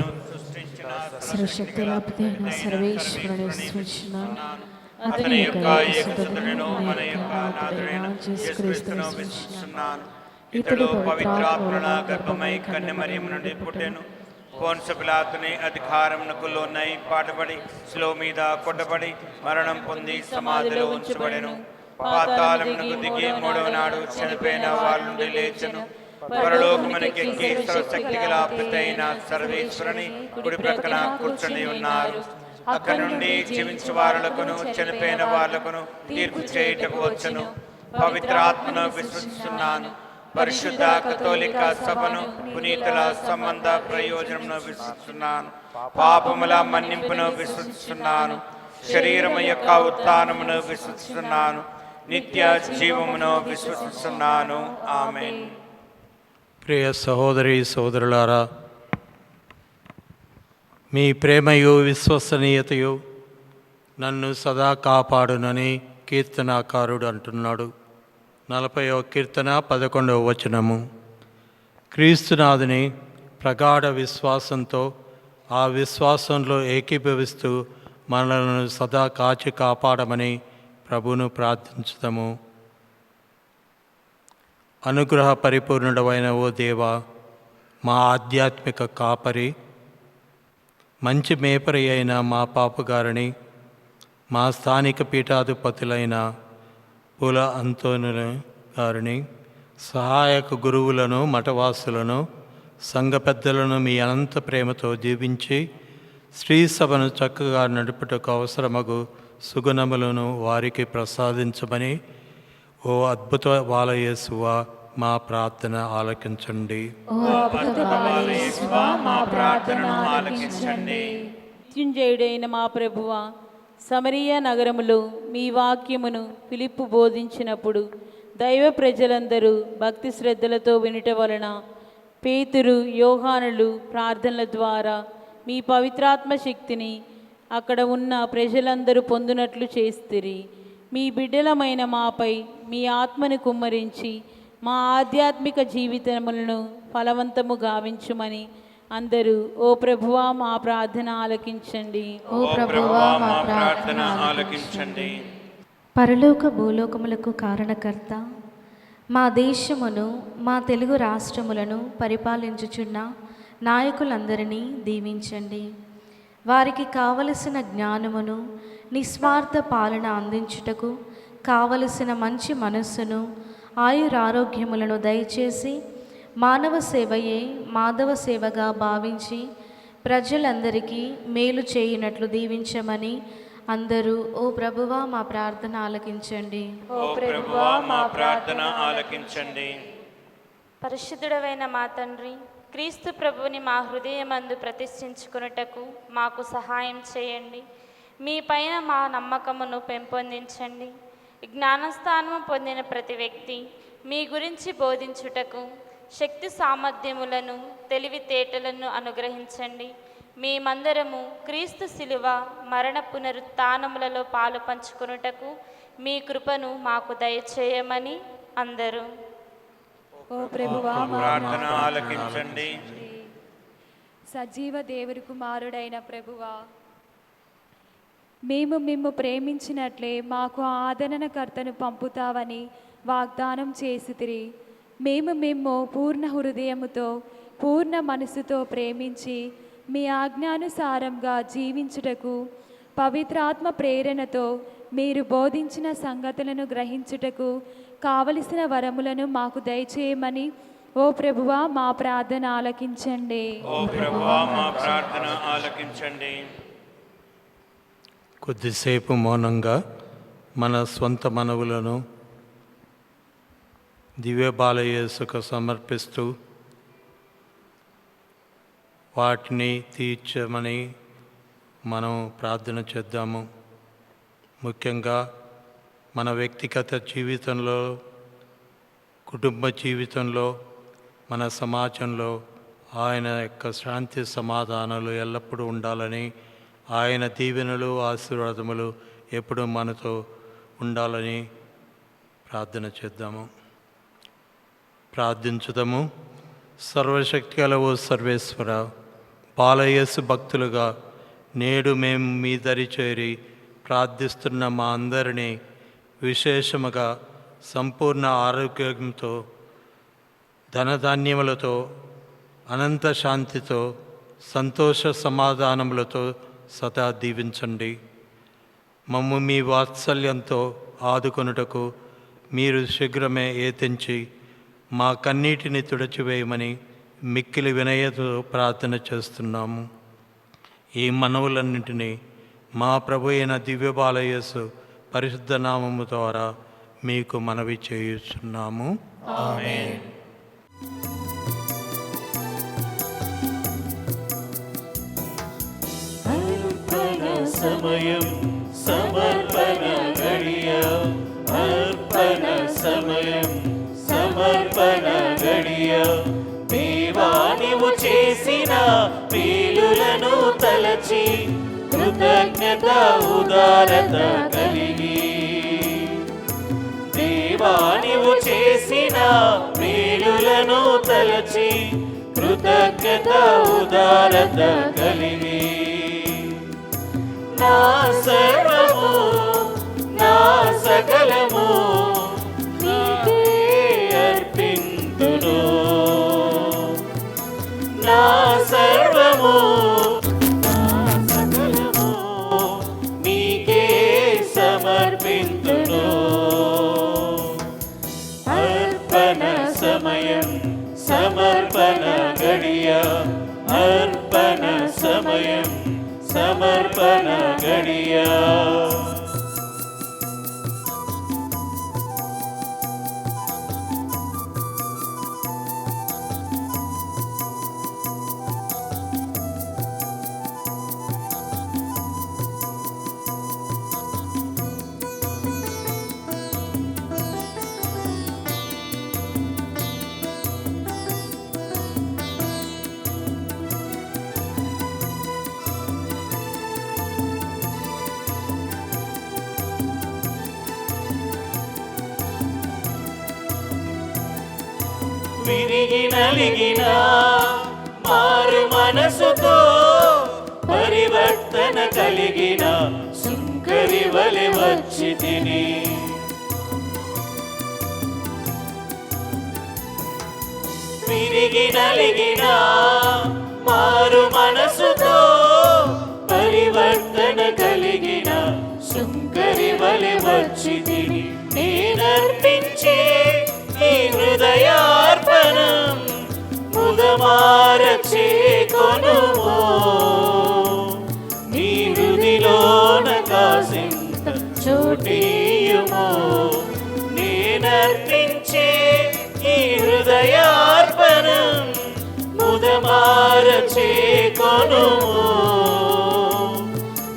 సర్వశక్తిలాపదైన సర్వేశ్వరుని స్మరించున్నాను. అతని యొక్క ఏకసుతుడైన మన యొక్క నాథుడైన యేసుక్రీస్తును విశ్వసిస్తున్నాను. ఇతడు పవిత్రాత్మల గర్భమై కన్యమరియము నుండి పుట్టెను. పోన్సు పిలాతుని అధికారమునకు లోనై పాటుపడి శిలువ మీద కొట్టబడి మరణం పొంది సమాధిలో ఉంచబడెను. పాతాళమునకు దిగి మూడవ నాడు చనిపోయిన వాళ్ళ నుండి లేచెను. పరలోకమునకెక్కి సర్వశక్తి గల పితైన సర్వేశ్వరుని కుడి ప్రక్కన కూర్చొని ఉన్నారు. అక్కడి నుండి జీవించే వారులకును చనిపోయిన వాళ్లకును తీర్పు చేయుటకు వచ్చును. పవిత్ర ఆత్మను విశ్వసిస్తున్నాను. పరిశుద్ధ కథోలిక సభను, పునీతుల సంబంధ ప్రయోజనమును విశ్వసిస్తున్నాను. పాపముల మన్నింపును విశ్వసిస్తున్నాను. శరీరము యొక్క ఉత్థానమును విశ్వసిస్తున్నాను. నిత్య జీవమును విశ్వసిస్తున్నాను. ఆమేన్. ప్రియ సహోదరి సహోదరులారా, మీ ప్రేమయు విశ్వసనీయతయు నన్ను సదా కాపాడునని కీర్తనాకారుడు అంటున్నాడు. 40వ కీర్తన 11వ వచనము. క్రీస్తునాథుని ప్రగాఢ విశ్వాసంతో ఆ విశ్వాసంలో ఏకీభవిస్తూ మనలను సదా కాచి కాపాడమని ప్రభువును ప్రార్థించుదాము. అనుగ్రహ పరిపూర్ణుడమైన ఓ దేవా, మా ఆధ్యాత్మిక కాపరి, మంచి మేపరి అయిన మా పాపగారిని, మా స్థానిక పీఠాధిపతులైన పుల అంతోనుల గారిని, సహాయక గురువులను, మఠవాసులను, సంఘ పెద్దలను మీ అనంత ప్రేమతో దీవించి శ్రీ సభను చక్కగా నడుపుటకు అవసరమగు సుగుణములను వారికి ప్రసాదించమని ఓ అద్భుత బాలయేసువా మా ప్రార్థన ఆలకించండి. మృత్యుంజయుడైన మా ప్రభువా, సమరియా నగరములో మీ వాక్యమును ఫిలిప్పు బోధించినప్పుడు దైవ ప్రజలందరూ భక్తి శ్రద్ధలతో వినుట వలన పేతురు, యోహానులు ప్రార్థనల ద్వారా మీ పవిత్రాత్మ శక్తిని అక్కడ ఉన్న ప్రజలందరూ పొందునట్లు చేస్తురి. మీ బిడ్డలమైన మాపై మీ ఆత్మను కుమ్మరించి మా ఆధ్యాత్మిక జీవితములను ఫలవంతము గావించుమని అందరూ ఓ ప్రభువా మా ప్రార్థన ఆలకించండి. ఓ ప్రభువా మా ప్రార్థన ఆలకించండి. పరలోక భూలోకములకు కారణకర్త, మా దేశమును మా తెలుగు రాష్ట్రములను పరిపాలించుచున్న నాయకులందరినీ దీవించండి. వారికి కావలసిన జ్ఞానమును, నిస్వార్థ పాలన అందించుటకు కావలసిన మంచి మనస్సును, ఆయురారోగ్యములను దయచేసి మానవ సేవయే మాధవ సేవగా భావించి ప్రజలందరికీ మేలు చేయునట్లు దీవించమని అందరూ ఓ ప్రభువా మా ప్రార్థన ఆలకించండి. ఓ ప్రభువా మా ప్రార్థన ఆలకించండి. పరిశుద్ధుడవైన మా తండ్రి, క్రీస్తు ప్రభువుని మా హృదయమందు ప్రతిష్ఠించుకొనుటకు మాకు సహాయం చేయండి. మీ పైన మా నమ్మకమును పెంపొందించండి. జ్ఞానస్థానము పొందిన ప్రతి వ్యక్తి మీ గురించి బోధించుటకు శక్తి సామర్థ్యములను, తెలివితేటలను అనుగ్రహించండి. మేమందరము క్రీస్తు శిలువ మరణ పునరుత్థానములలో పాలు పంచుకొనుటకు మీ కృపను మాకు దయచేయమని అందరూ ఓ ప్రభువా మా ప్రార్థన ఆలకించండి. సజీవ దేవుని కుమారుడైన ప్రభువా, మేము మిమ్ము ప్రేమించినట్లే మాకు ఆదరణకర్తను పంపుతావని వాగ్దానం చేసితిరి. మేము మిమ్ము పూర్ణ హృదయముతో, పూర్ణ మనసుతో ప్రేమించి మీ ఆజ్ఞానుసారంగా జీవించుటకు, పవిత్రాత్మ ప్రేరణతో మీరు బోధించిన సంగతులను గ్రహించుటకు కావలసిన వరములను మాకు దయచేయమని ఓ ప్రభువా మా ప్రార్థన ఆలకించండి. ఓ ప్రభువా మా ప్రార్థన ఆలకించండి. కొద్దిసేపు మౌనంగా మన స్వంత మనవులను దివ్య బాలయేసుకు సమర్పిస్తూ వాటిని తీర్చమని మనం ప్రార్థన చేద్దాము. ముఖ్యంగా మన వ్యక్తిగత జీవితంలో, కుటుంబ జీవితంలో, మన సమాజంలో ఆయన యొక్క శాంతి సమాధానాలు ఎల్లప్పుడూ ఉండాలని, ఆయన దీవెనలు ఆశీర్వాదములు ఎప్పుడూ మనతో ఉండాలని ప్రార్థన చేద్దాము. ప్రార్థించుదాము. సర్వశక్తి గల ఓ సర్వేశ్వర, బాలయేసు భక్తులుగా నేడు మేము మీ దరి చేరి ప్రార్థిస్తున్న మా అందరినీ విశేషముగా సంపూర్ణ ఆరోగ్యంతో, ధనధాన్యములతో, అనంత శాంతితో, సంతోష సమాధానములతో సదా దీవించండి. మమ్ము మీ వాత్సల్యంతో ఆదుకొనుటకు మీరు శీఘ్రమే ఏతించి మా కన్నీటిని తుడిచివేయమని మిక్కిలి వినయతో ప్రార్థన చేస్తున్నాము. ఈ మనవులన్నింటినీ మా ప్రభు అయిన దివ్య బాలయేసు పరిశుద్ధ నామము ద్వారా మీకు మనవి చేయుచున్నాము. ఆమేన్. సమయం సమర్పణ గడియ, అర్పణ సమయం సమర్పణ గడియ. దేవా నీవు చేసిన మేలులను తలచి కృతజ్ఞత ఉదారత కలిగి. దేవా నీవు చేసిన మేలులను తలచి కృతజ్ఞత ఉదారత కలిగి. నా సర్వము నా సకలము నీకే అర్పింతును. నా సర్వము నా సకలము నీకే సమర్పింతును. అర్పణ సమయం సమర్పణ గడియ. అర్పణ సమయం సమర్పణ గడియ. విరిగి నలిగిన మారు మనసుతో పరివర్తన కలిగిన సుంకరి వలె వచ్చి తిని. విరిగి నలిగిన మారు మనసుతో పరివర్తన కలిగిన సుంకరి వలె వచ్చి తిని. నేనర్పించే ఈ హృదయార్పణం ముదమార చేకొనుమో. నీ హృదిలోన కాసింత చోటీయుమో. నేనర్పించే ఈ హృదయార్పణం ముదమార చేకొనుమో.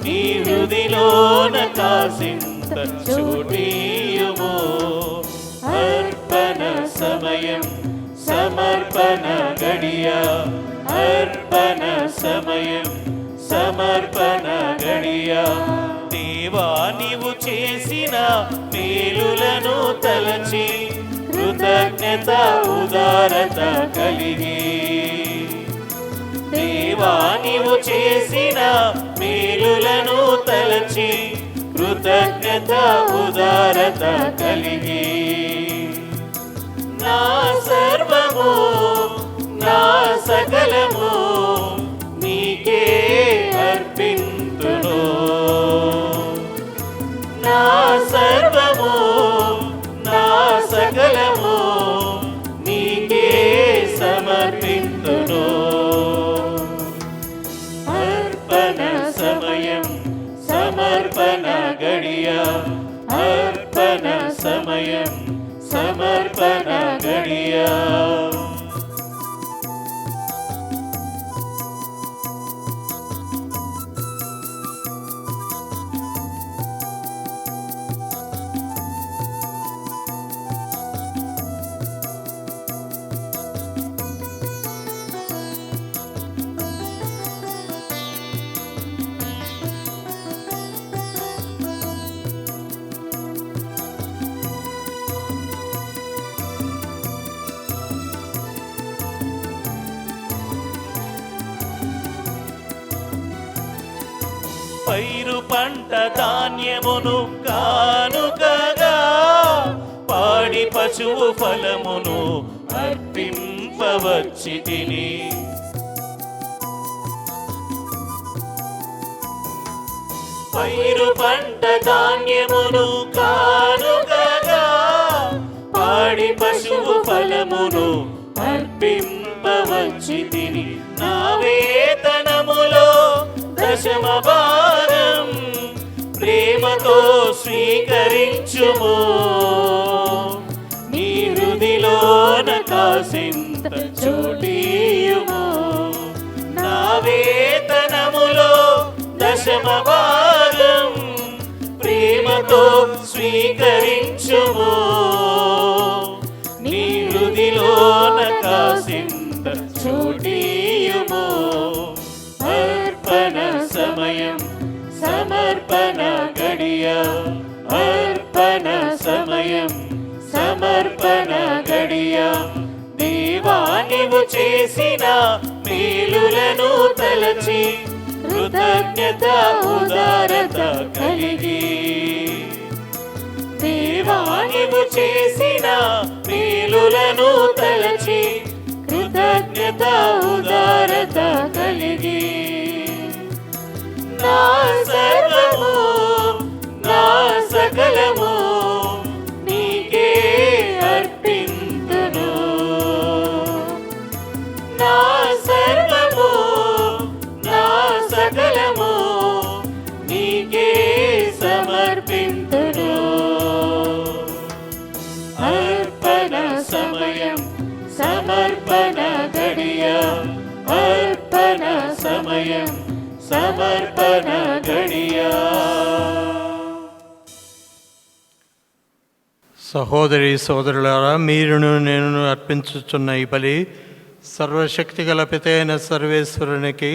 నీ హృదిలోన కాసింత చోటీయుమో. అర్పణ సమయం సమర్పణ గడియ. అర్పణ సమయం సమర్పణ గడియ. దేవా నీవు చేసిన మేలులను తలచి కృతజ్ఞత ఉదారత కలిగి. దేవా నీవు చేసిన మేలులను తలచి కృతజ్ఞత ఉదారత కలిగి. నా సర్వము నా సకలము నీకే అర్పింతును. నా సర్వము నా సకలము నీకే సమర్పింతును. అర్పణ సమయం సమర్పణ గడియ. అర్పణ సమయం సమర్పణ గడియ. పైరు పంట ధాన్యమును కానుకగా పాడి పశువు ఫలమును అర్పింపవచ్చి తిని. పైరు పంట ధాన్యమును కానుకగా పాడి పశువు ఫలమును అర్పింపవచ్చి తిని. నా వేతనములో దశమ భాగం ప్రేమతో స్వీకరించుము. నీ హృదిలోన కాసింత చోటీయుము. నా వేతనములో దశమ భాగం ప్రేమతో స్వీకరించుము. నీ హృదిలోన కాసింత చోటీయుము. అర్పణ సమయం అర్పణ సమయం సమర్పణ గడియ దేవా నీవు చేసిన మేలులను తలచి కృతజ్ఞత ఉదారత కలిగి దేవా నీవు చేసిన మేలులను తలచి కృతజ్ఞత ఉదారత కలిగి నా సర్వము నా సకలము నీకే అర్పింతును నా సర్వము నా సకలము నీకే సమర్పింతును అర్పణ సమయం సమర్పణ గడియ అర్పణ సమయం సమర్పణ గడియ. సహోదరి సోదరులారా, మీరును నేను అర్పించుచున్న ఈ బలి సర్వశక్తి గల పితైన సర్వేశ్వరునికి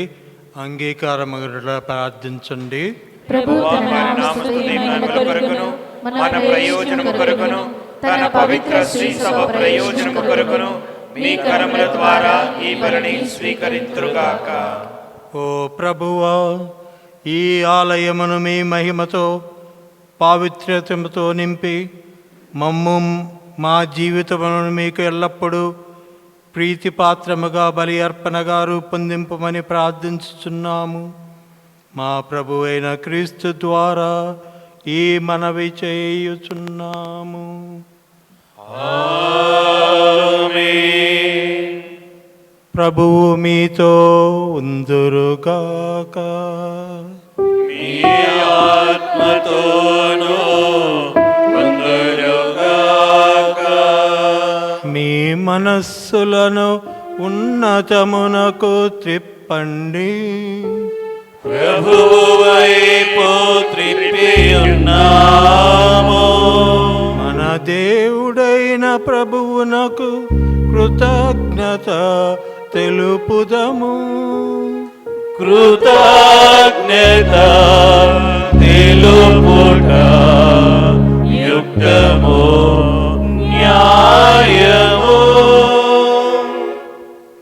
అంగీకారముగా ప్రార్థించండి. ప్రభువా, వారి నామస్తుతి మహిమ కొరకును మన ప్రయోజనము కొరకును తన పవిత్ర శ్రీ సభ ప్రయోజనము కొరకును మీ కరముల ద్వారా ఈ బలిని స్వీకరింతురుగాక. ఓ ప్రభువా, ఈ ఆలయమును మీ మహిమతో పావిత్ర్యతతో నింపి మమ్ము మా జీవితమును మీకు ఎల్లప్పుడూ ప్రీతిపాత్రముగా బలి అర్పణగా రూపొందింపమని ప్రార్థించుచున్నాము. మా ప్రభువైన క్రీస్తు ద్వారా ఈ మనవి చేయుచున్నాము. ప్రభువు మీతో ఉందురుగాక. మీ ఆత్మతోనూ ఉందురుగాక. మీ మనస్సులను ఉన్నతమునకు త్రిప్పండి. ప్రభువు వైపు త్రిప్పి ఉన్నాము. మన దేవుడైన ప్రభువునకు కృతజ్ఞత తెలుపుదము. కృతజ్ఞత తెలుపుట యుక్తము న్యాయము.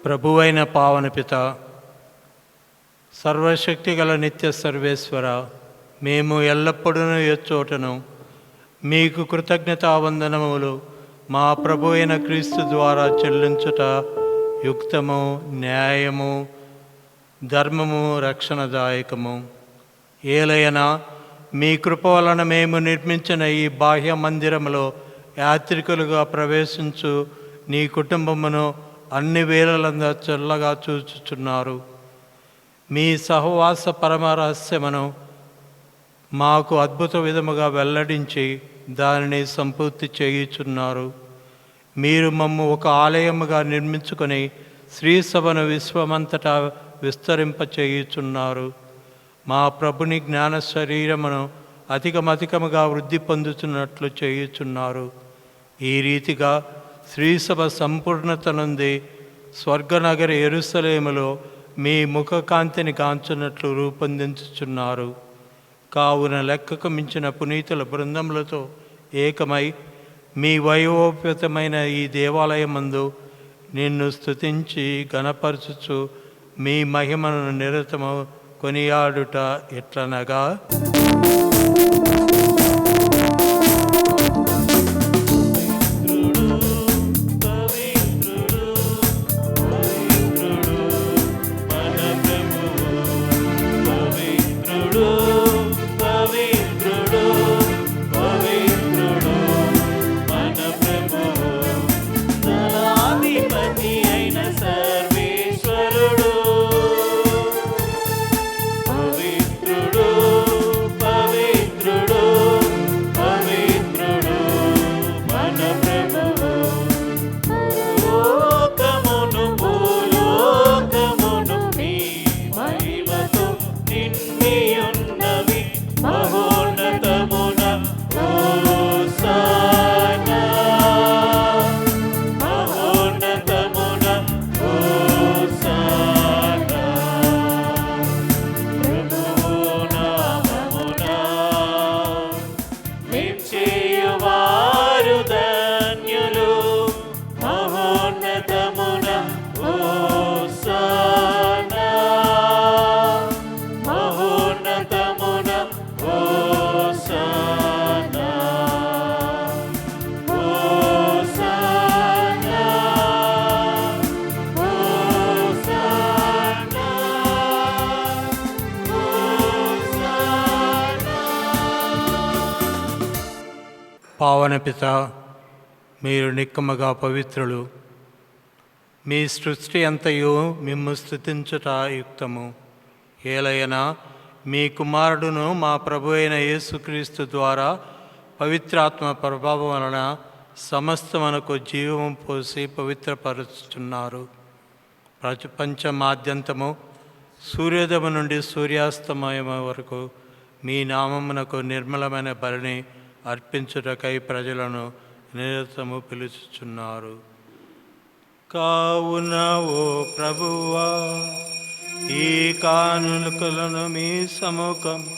ప్రభువైన పావన పిత, సర్వశక్తి గల నిత్య సర్వేశ్వర, మేము ఎల్లప్పుడూ ఎచ్చోటను మీకు కృతజ్ఞతావందనములు మా ప్రభు అయిన క్రీస్తు ద్వారా చెల్లించుట యుక్తము న్యాయము ధర్మము రక్షణదాయకము. ఏలయనా మీ కృప వలన మేము నిర్మించిన ఈ బాహ్య మందిరములో యాత్రికులుగా ప్రవేశించు నీ కుటుంబమును అన్ని వేళలందా చల్లగా చూచుచున్నారు. మీ సహవాస పరమరహస్యమును మాకు అద్భుత విధముగా వెల్లడించి దానిని సంపూర్తి చేయుచున్నారు. మీరు మమ్ము ఒక ఆలయముగా నిర్మించుకొని శ్రీసభను విశ్వమంతటా విస్తరింపచేయుచున్నారు. మా ప్రభుని జ్ఞాన శరీరమును అధికమధికముగా వృద్ధి పొందుతున్నట్లు చేయుచున్నారు. ఈ రీతిగా శ్రీసభ సంపూర్ణత నుండి స్వర్గనగరి యెరూషలేములో మీ ముఖకాంతిని కాంచున్నట్లు రూపొందించుచున్నారు. కావున లెక్కకు మించిన పునీతుల బృందములతో ఏకమై మీ వైభవోపేతమైన ఈ దేవాలయమందు నిన్ను స్తుతించి గణపరచుచు మీ మహిమను నిరతము కొనియాడుట ఎట్లనగా, పావన పిత, మీరు నిక్కమగా పవిత్రులు. మీ సృష్టి అంతయు మిమ్ము స్తుతించుట యుక్తము. ఏలయనా మీ కుమారుడును మా ప్రభు అయిన యేసుక్రీస్తు ద్వారా పవిత్రాత్మ ప్రభావం వలన సమస్తమునకు జీవము పోసి పవిత్రపరుచుతున్నారు. ప్రపంచమాద్యంతము సూర్యోదయం నుండి సూర్యాస్తమయం వరకు మీ నామమునకు నిర్మలమైన బలిని అర్పించుటకై ప్రజలను నిరతము పిలుచుచున్నారు. కావున ఓ ప్రభువా, ఈ కానుకలను మీ సముఖము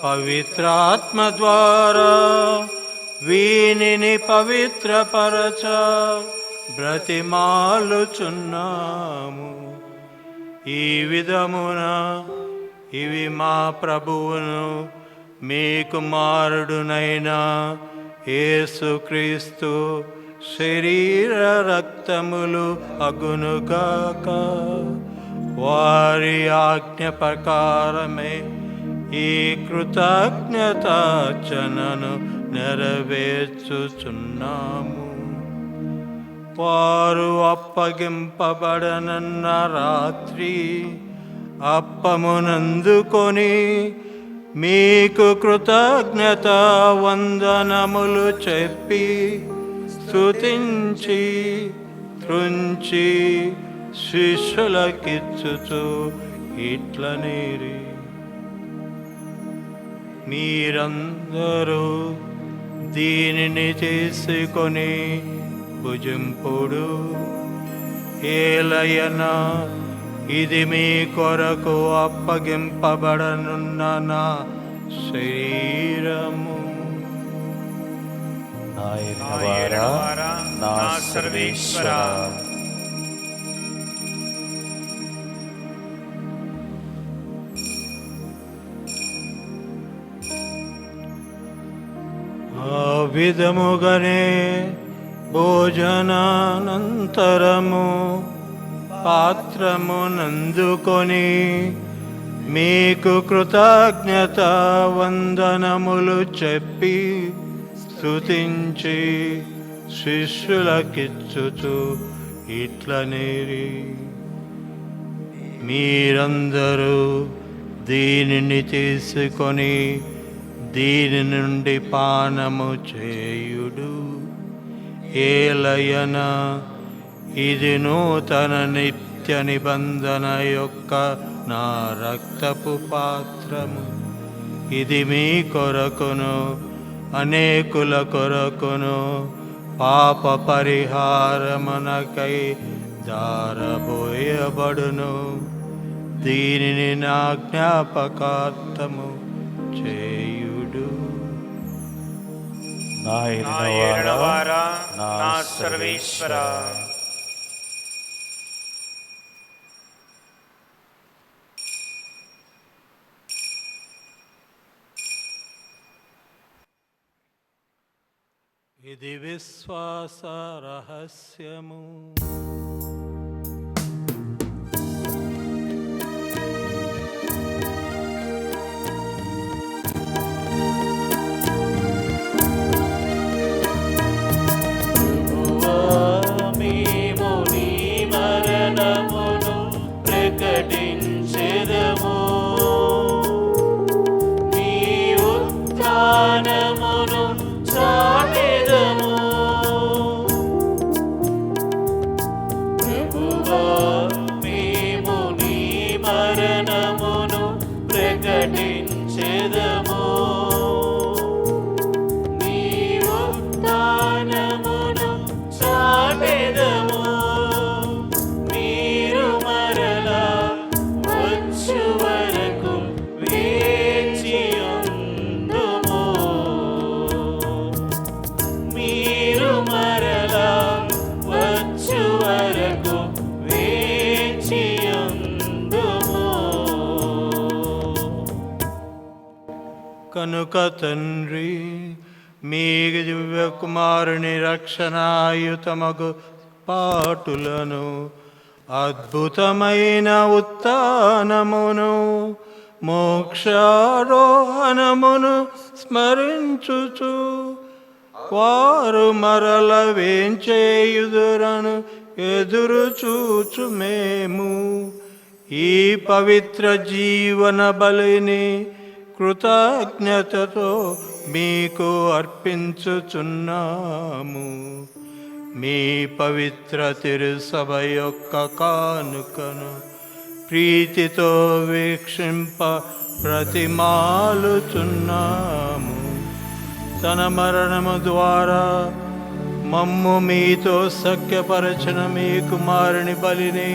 పవిత్రాత్మ ద్వారా వీనిని పవిత్రపరచ బ్రతిమాలుచున్నాము. ఈ విధమున ఇవి మా ప్రభువును మీ కుమారుడునైన యేసుక్రీస్తు శరీర రక్తములు అగునుగాక. వారి ఆజ్ఞ ప్రకారమే ఈ కృతజ్ఞతార్చనను నెరవేర్చుచున్నాము. వారు అప్పగింపబడనన్న రాత్రి అప్పమునందుకొని మీకు కృతజ్ఞత వందనములు చెప్పి స్తుతించి త్రుంచి శిష్యులకిచ్చుచు ఇట్లనేరి, మీరందరూ దీనిని చేసుకొని భుజింపుడు. ఏలయనా ఇది మీ కొరకు అప్పగింపబడనున్న నా శరీరము. నాయనవారా, నా సర్వేశ్వర, ఆ విధముగానే భోజనానంతరము పాత్రమునందుకొని మీకు కృతజ్ఞత వందనములు చెప్పి స్తుతించి శిష్యులకిచ్చుచు ఇట్లనేరి, మీరందరూ దీనిని తీసుకొని దీని నుండి పానము చేయుడు. ఏలయనా ఇది నూతన నిత్య నిబంధన యొక్క నా రక్తపు పాత్రము. ఇది మీ కొరకును అనేకుల కొరకును పాప పరిహారమునకై దారబోయబడును. దీనిని నా జ్ఞాపకార్థము చేయుడు. నాయనవారా, నా సర్వేశ్వర, ఇది విశ్వాస రహస్యము. మేము నీ మరణమును ప్రకటించెదము, నీ ఉత్థానమును చాటెదము. ప్రభువా, మేము నీ మరణమును ప్రకటించెదము, నీ ఉత్థానమును చాటెదము. మీరు మరలా వచ్చు వరకు వేచియుందుము, మీరు మరలా వచ్చు వరకు వేచియుందుము. కనుక తండ్రి, మీ దివ్య కుమారుని రక్షణాయుతమగు పాటులను అద్భుతమైన ఉత్థానమును మోక్షారోహణమును స్మరించుచు వారు మరల వేంచేయుదురను ఎదురు చూచు మేము ఈ పవిత్ర జీవన బలిని కృతజ్ఞతతో మీకు అర్పించుచున్నాము. మీ పవిత్ర తిరుసభ యొక్క కానుకను ప్రీతితో వీక్షింప ప్రతిమాలుచున్నాము. తన మరణము ద్వారా మమ్ము మీతో సఖ్యపరచిన మీ కుమారుని బలిని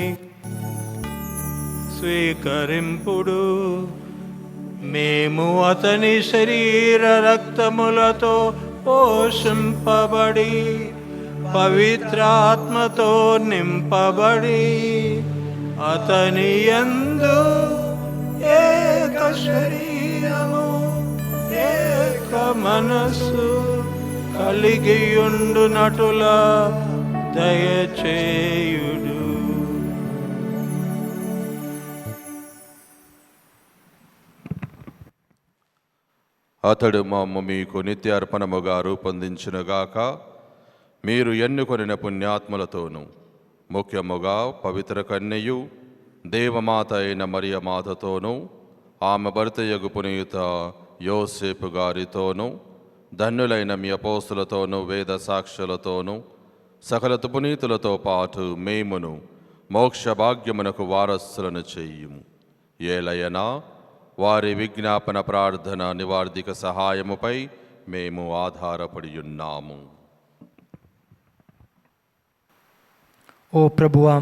స్వీకరింపుడు. మేము అతని శరీర రక్తములతో పోషింపబడి పవిత్రాత్మతో నింపబడి అతని యందు ఏక శరీరము ఏక మనస్సు కలిగియుండునటులా దయచేయుడు. అతడు మమ్ము మీకు నిత్య అర్పణముగా రూపొందించునుగాక. మీరు ఎన్నుకొనిన పుణ్యాత్ములతోనూ ముఖ్యముగా పవిత్ర కన్యయు దేవమాత అయిన మరియ మాతతోనూ ఆమె భర్తయగు పునీత యోసేపు గారితోనూ ధన్యులైన మీ అపోస్తులతోనూ వేద సాక్షులతోనూ సకల పునీతులతో పాటు మేమును మోక్ష భాగ్యమునకు వారసులను చెయ్యుము. ఏలయనా వారి విజ్ఞాపన ప్రార్థన నివార్ధిక సహాయముపై మేము ఆధారపడి ఉన్నాము. ఓ ప్రభువా,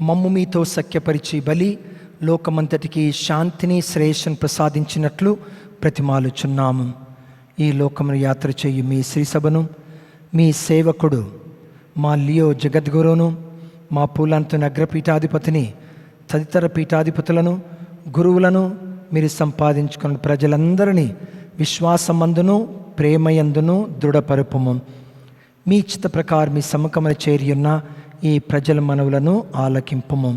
మమ్ము మీతో సఖ్యపరిచి బలి లోకమంతటికి శాంతిని శ్రేయస్సును ప్రసాదించినట్లు ప్రతిమాలుచున్నాము. ఈ లోకమును యాత్ర చేయు మీ శ్రీసభను మీ సేవకుడు మా లియో జగద్గురును మా పూలంతుని అగ్రపీఠాధిపతిని తదితర పీఠాధిపతులను గురువులను మీరు సంపాదించుకున్న ప్రజలందరినీ విశ్వాసమందును ప్రేమయందును దృఢపరుపుము. మీ చిత్త ప్రకారం మీ సముఖమున చేరియున్న ఈ ప్రజల మనవులను ఆలకింపుము.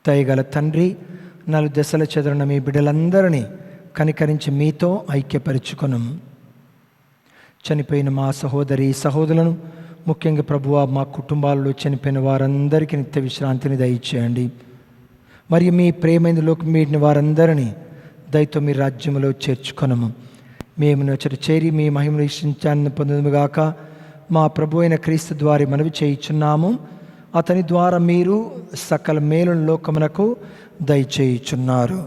దయగల తండ్రి, 4 దశల చెదరున్న మీ బిడ్డలందరినీ కనికరించి మీతో ఐక్యపరుచుకొను. చనిపోయిన మా సహోదరి సహోదరులను, ముఖ్యంగా ప్రభువా మా కుటుంబాలలో చనిపోయిన వారందరికీ నిత్య విశ్రాంతిని దయచేయండి. మరియు మీ ప్రేమైందులోకి మీడిన వారందరినీ దయతో మీ రాజ్యంలో చేర్చుకొనము. మేము నచ్చట చేరి మీ మహిమను ఇష్టించాన్ని పొందుగాక. మా ప్రభు అయిన క్రీస్తు ద్వారా మనవి చేయుచున్నాము. అతని ద్వారా మీరు సకల మేలు లోకమునకు దయచేయుచున్నారు.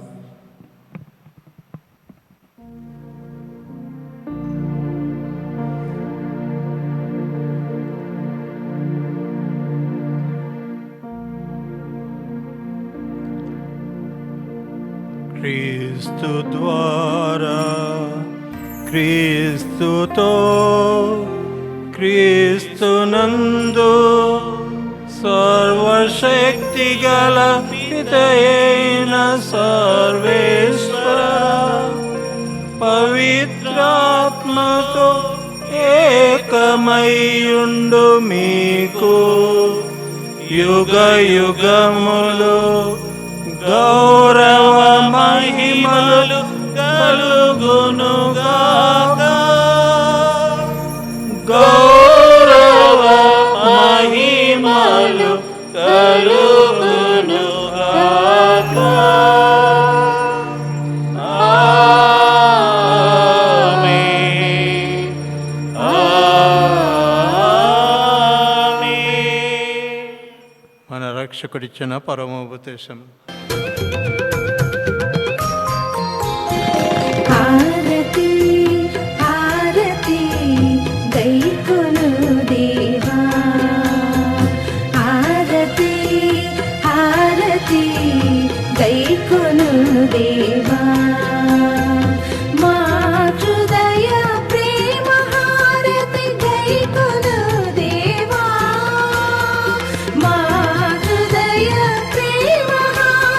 క్రీస్తు ద్వారా, క్రీస్తుతో, క్రీస్తునందు సర్వశక్తి గల పితయైన సర్వేశ్వర పవిత్రాత్మతో ఏకమయ్యుండు మీకు యుగ యుగములు గౌరవ మహిమలు కలుగునుగాక. గౌరవ మహిమలు కలుగునుగాక. ఆమేన్. ఆమేన్. మన రక్షకుడిచ్చిన పరమోపదేశం. హారతి హారతి దైకొను దేవా, హారతి హారతి దైకొను దేవా, మా హృదయ ప్రేమ హారతి దైకొను దేవా, మా హృదయ ప్రేమ హారతి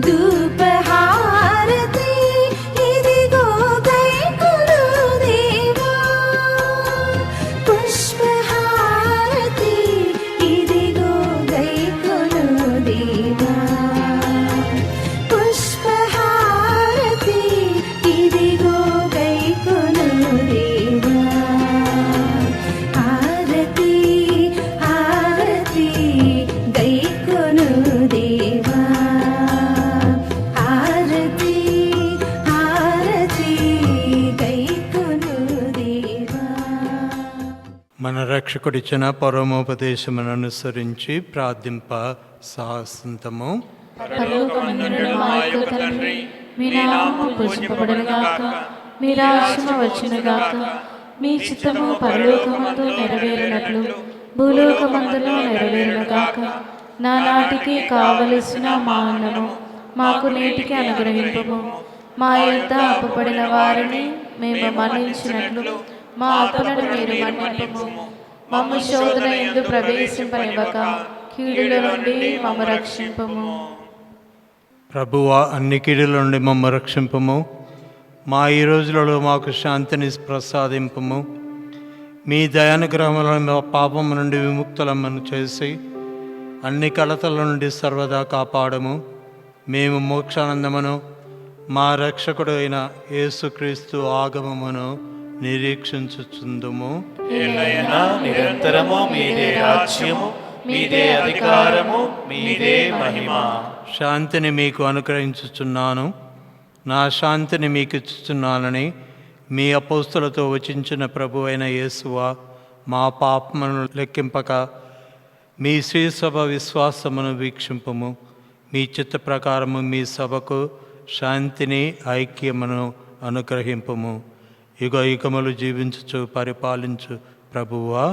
ధూపహారతి ఇదిగో గైకొను దేవా, పుష్పహారతి ఇదిగో గైకొను దేవా, పుష్పహారతి ఇదిగో గైకొను దేవా. హారతి హారతి గైకొను దేవా, హారతి హారతి గైకొను దేవా. మన రక్షకుడిచ్చిన పరమోపదేశమును అనుసరించి ప్రార్థింప సాహసింతము. పరలోకమందున్న మా యొక్క తండ్రి, మీ నామము పూజింపబడునుగాక, మీ రాజ్యము వచ్చునుగాక, మీ చిత్తము పరలోకమందు నెరవేరినట్లు భూలోకమందులో నెరవేరునుగాక. నానాటికి కావలసిన మా అన్నము మాకు నేటికి అనుగ్రహింపము. మా యొద్ద అప్పుపడిన వారిని మేము మన్నించినట్లు మా అప్పులను మీరు మన్నింపము. మమ్ము శోధన యందు ప్రవేశింపనివ్వక కీడుల నుండి మమ్ము రక్షింపము. ప్రభువా, అన్ని కీడుల నుండి మమ్మ రక్షింపము. మా ఈ రోజులలో మాకు శాంతిని ప్రసాదింపము. మీ దయానుగ్రహములను మా పాపము నుండి విముక్తులమను చేసి అన్ని కలతల నుండి సర్వదా కాపాడము. మేము మోక్షానందమును మా రక్షకుడు అయిన యేసుక్రీస్తు ఆగమమును నిరీక్షించుచుందుము. ఎల్లైనా నిరంతరము మీదే రాజ్యము, మీదే అధికారము, మీదే మహిమ. శాంతిని మీకు అనుగ్రహించుచున్నాను, నా శాంతిని మీకు ఇచ్చుచున్నానని మీ అపోస్తులతో వచించిన ప్రభు అయిన యేసువా, మా పాపమును లెక్కింపక మీ శ్రీసభ విశ్వాసమును వీక్షింపము. మీ చిత్త ప్రకారము మీ సభకు శాంతిని ఐక్యమును అనుగ్రహింపము. యుగ యుగములు జీవించుచు పరిపాలించు ప్రభువా,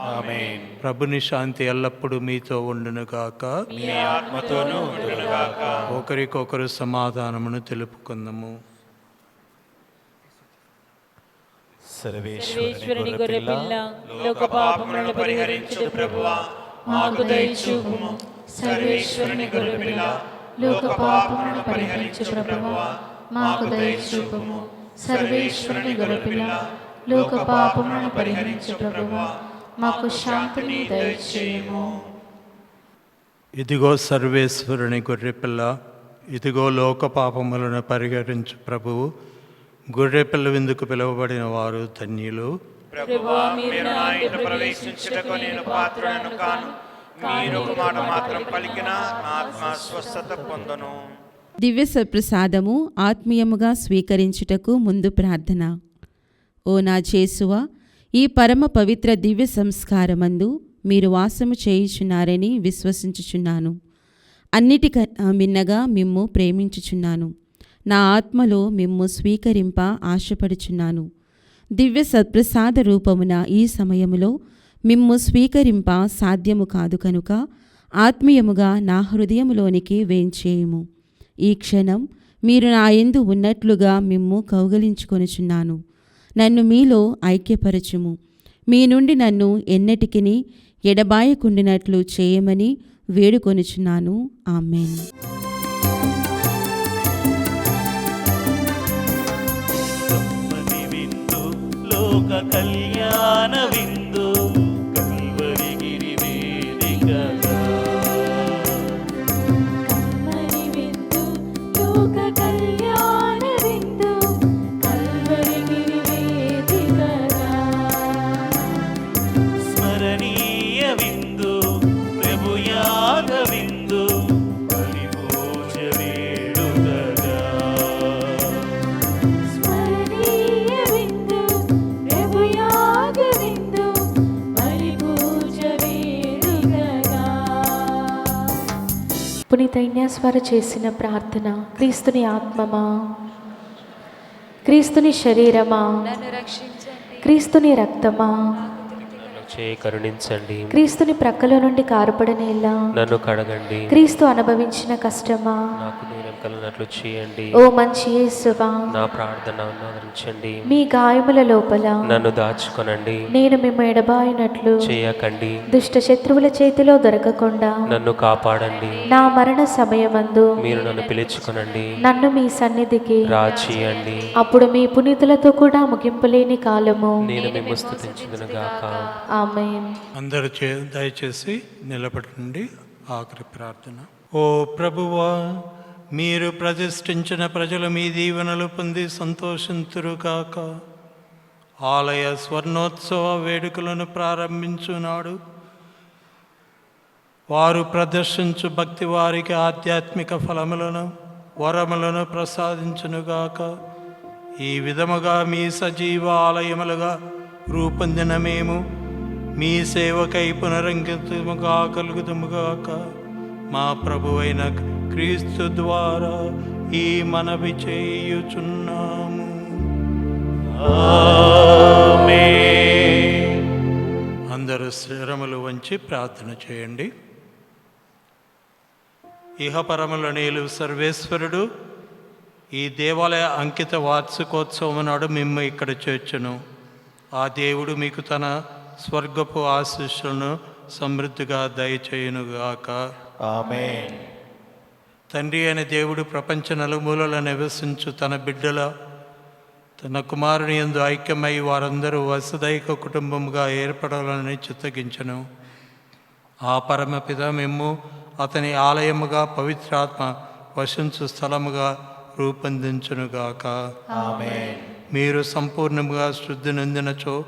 ఆమేన్. ప్రభుని శాంతి ఎల్లప్పుడూ మీతో ఉండునుగాక, మీ ఆత్మతోనూ ఉండునుగాక. ఒకరికొకరు సమాధానమును తెలుపుకుందాము. సర్వేశ్వరుని గొర్రెపిల్ల, లోక పాపములను పరిహరించు ప్రభువా, మాకు దయచూపుము. సర్వేశ్వరుని గొర్రెపిల్ల, లోక పాపములను పరిహరించు ప్రభువా, మాకు దయచూపుము. సర్వేశ్వరుని గొర్రెపిల్ల, లోక పాపములను పరిహరించు ప్రభువా, మాకు శాంతిని దయచేయుము. ఇదిగో సర్వేశ్వరుని గొర్రెపిల్ల, ఇదిగో లోక పాపములను పరిహరించు ప్రభువు. గొర్రెపిల్ల విందుకు పిలువబడిన వారు ధన్యులు. ప్రభువా, మీరు నా ఇంట ప్రవేశించుటకు నేను పాత్రుడను కాను. మీరు ఒక మాట మాత్రం పలికినా నా ఆత్మ స్వస్థత పొందును. దివ్య సత్ప్రసాదము ఆత్మీయముగా స్వీకరించుటకు ముందు ప్రార్థన. ఓ నా యేసువా, ఈ పరమ పవిత్ర దివ్య సంస్కారమందు మీరు వాసము చేయుచున్నారని విశ్వసించుచున్నాను. అన్నిటికన్నా మిన్నగా మిమ్ము ప్రేమించుచున్నాను. నా ఆత్మలో మిమ్ము స్వీకరింప ఆశపడుచున్నాను. దివ్య సత్ప్రసాద రూపమున ఈ సమయములో మిమ్ము స్వీకరింప సాధ్యము కాదు కనుక ఆత్మీయముగా నా హృదయములోనికి వేంచేయుము. ఈ క్షణం మీరు నా యందు ఉన్నట్లుగా మిమ్ము కౌగలించుకొనుచున్నాను. నన్ను మీలో ఐక్యపరచుము. మీ నుండి నన్ను ఎన్నటికిని ఎడబాయకుండినట్లు చేయమని వేడుకొనుచున్నాను. ఆమేన్. కమ్మని విందు, లోక కళ్యాణ విందు, కల్వరిగిరి వేదికగా. కమ్మని విందు, లోక కళ్యాణ విందు, కల్వరిగిరి వేదికగా. స్మరణీయ విందు, ప్రభుయాగ విందు, బలిభోజ వేడుకగా. స్మరణీయ విందు, ప్రభుయాగ విందు, బలిపూజ వేడుకగా. పునీత ఇన్యాస్వార చేసిన ప్రార్థన. క్రీస్తుని ఆత్మమా, క్రీస్తుని శరీరమా, క్రీస్తుని రక్తమా, కరుణించండి. క్రీస్తుని ప్రక్కలో నుండి కారుపడనేలా నన్ను కడగండి. క్రీస్తు అనుభవించిన కష్టమా, నాకు నేరం కలిగినట్లు చేయండి. ఓ మంచి యేసువా, నా ప్రార్థన ఆదరించండి. మీ గాయముల లోపల నన్ను దాచుకొనండి. నేను మిమ్మ ఎడబాయినట్లు చేయకండి. దుష్ట శత్రువుల చేతిలో దొరకకుండా నన్ను కాపాడండి. నా మరణ సమయమందు మీరు నన్ను పిలుచుకొనండి. నన్ను మీ సన్నిధికి రాచేయండి. అప్పుడు మీ పునీతులతో కూడా ముగింపులేని కాలము నేను మిమ్ము స్తుతించుదునుగాక. ఆమేన్. అందరూ దయచేసి నిలబడండి. ఆఖరి ప్రార్థన. ఓ ప్రభువా, మీరు ప్రతిష్ఠించిన ప్రజలు మీ దీవెనలు పొంది సంతోషింతురుగాక. ఆలయ స్వర్ణోత్సవ వేడుకలను ప్రారంభించున్నాడు. వారు ప్రదర్శించు భక్తి వారికి ఆధ్యాత్మిక ఫలములను వరములను ప్రసాదించునుగాక. ఈ విధముగా మీ సజీవ ఆలయములుగా రూపొందిన మేము మీ సేవకై పునరంకితముగా కలుగుతుముగాక. మా ప్రభువైన క్రీస్తు ద్వారా ఈ మనవి చేయుచున్నాము. అందరూ శిరములు వంచి ప్రార్థన చేయండి. ఇహపరముల నేలు సర్వేశ్వరుడు ఈ దేవాలయ అంకిత వార్షికోత్సవం నాడు మిమ్ము ఇక్కడ చేర్చును. ఆ దేవుడు మీకు తన స్వర్గపు ఆశీస్సులను సమృద్ధిగా దయచేయునుగాక. ఆమేన్. తండ్రి అయిన దేవుడు ప్రపంచ నలుమూలల నివసించు తన బిడ్డల తన కుమారుని యందు ఐక్యమై వారందరూ వసుదైక కుటుంబముగా ఏర్పడాలని చిత్తగించను. ఆ పరమపిత మిమ్ము అతని ఆలయముగా పవిత్రాత్మ వసించు స్థలముగా రూపొందించునుగాక. ఆమేన్. మీరు సంపూర్ణముగా శుద్ధి నొందినచో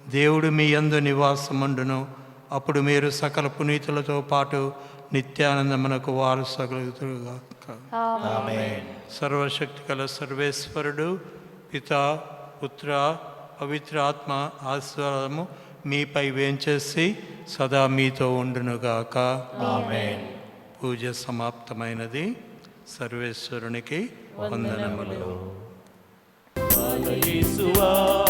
దేవుడు మీ యందు నివాసముండును. అప్పుడు మీరు సకల పునీతులతో పాటు నిత్యానందమునకు వారసగలుగుతారుగాక. ఆమేన్. సర్వశక్తి గల సర్వేశ్వరుడు పితా పుత్ర పవిత్రాత్మ ఆశీర్వాదము మీపై వేంచేసి సదా మీతో ఉండునుగాక. ఆమేన్. పూజ సమాప్తమైనది. సర్వేశ్వరునికి వందనములు. యేసువా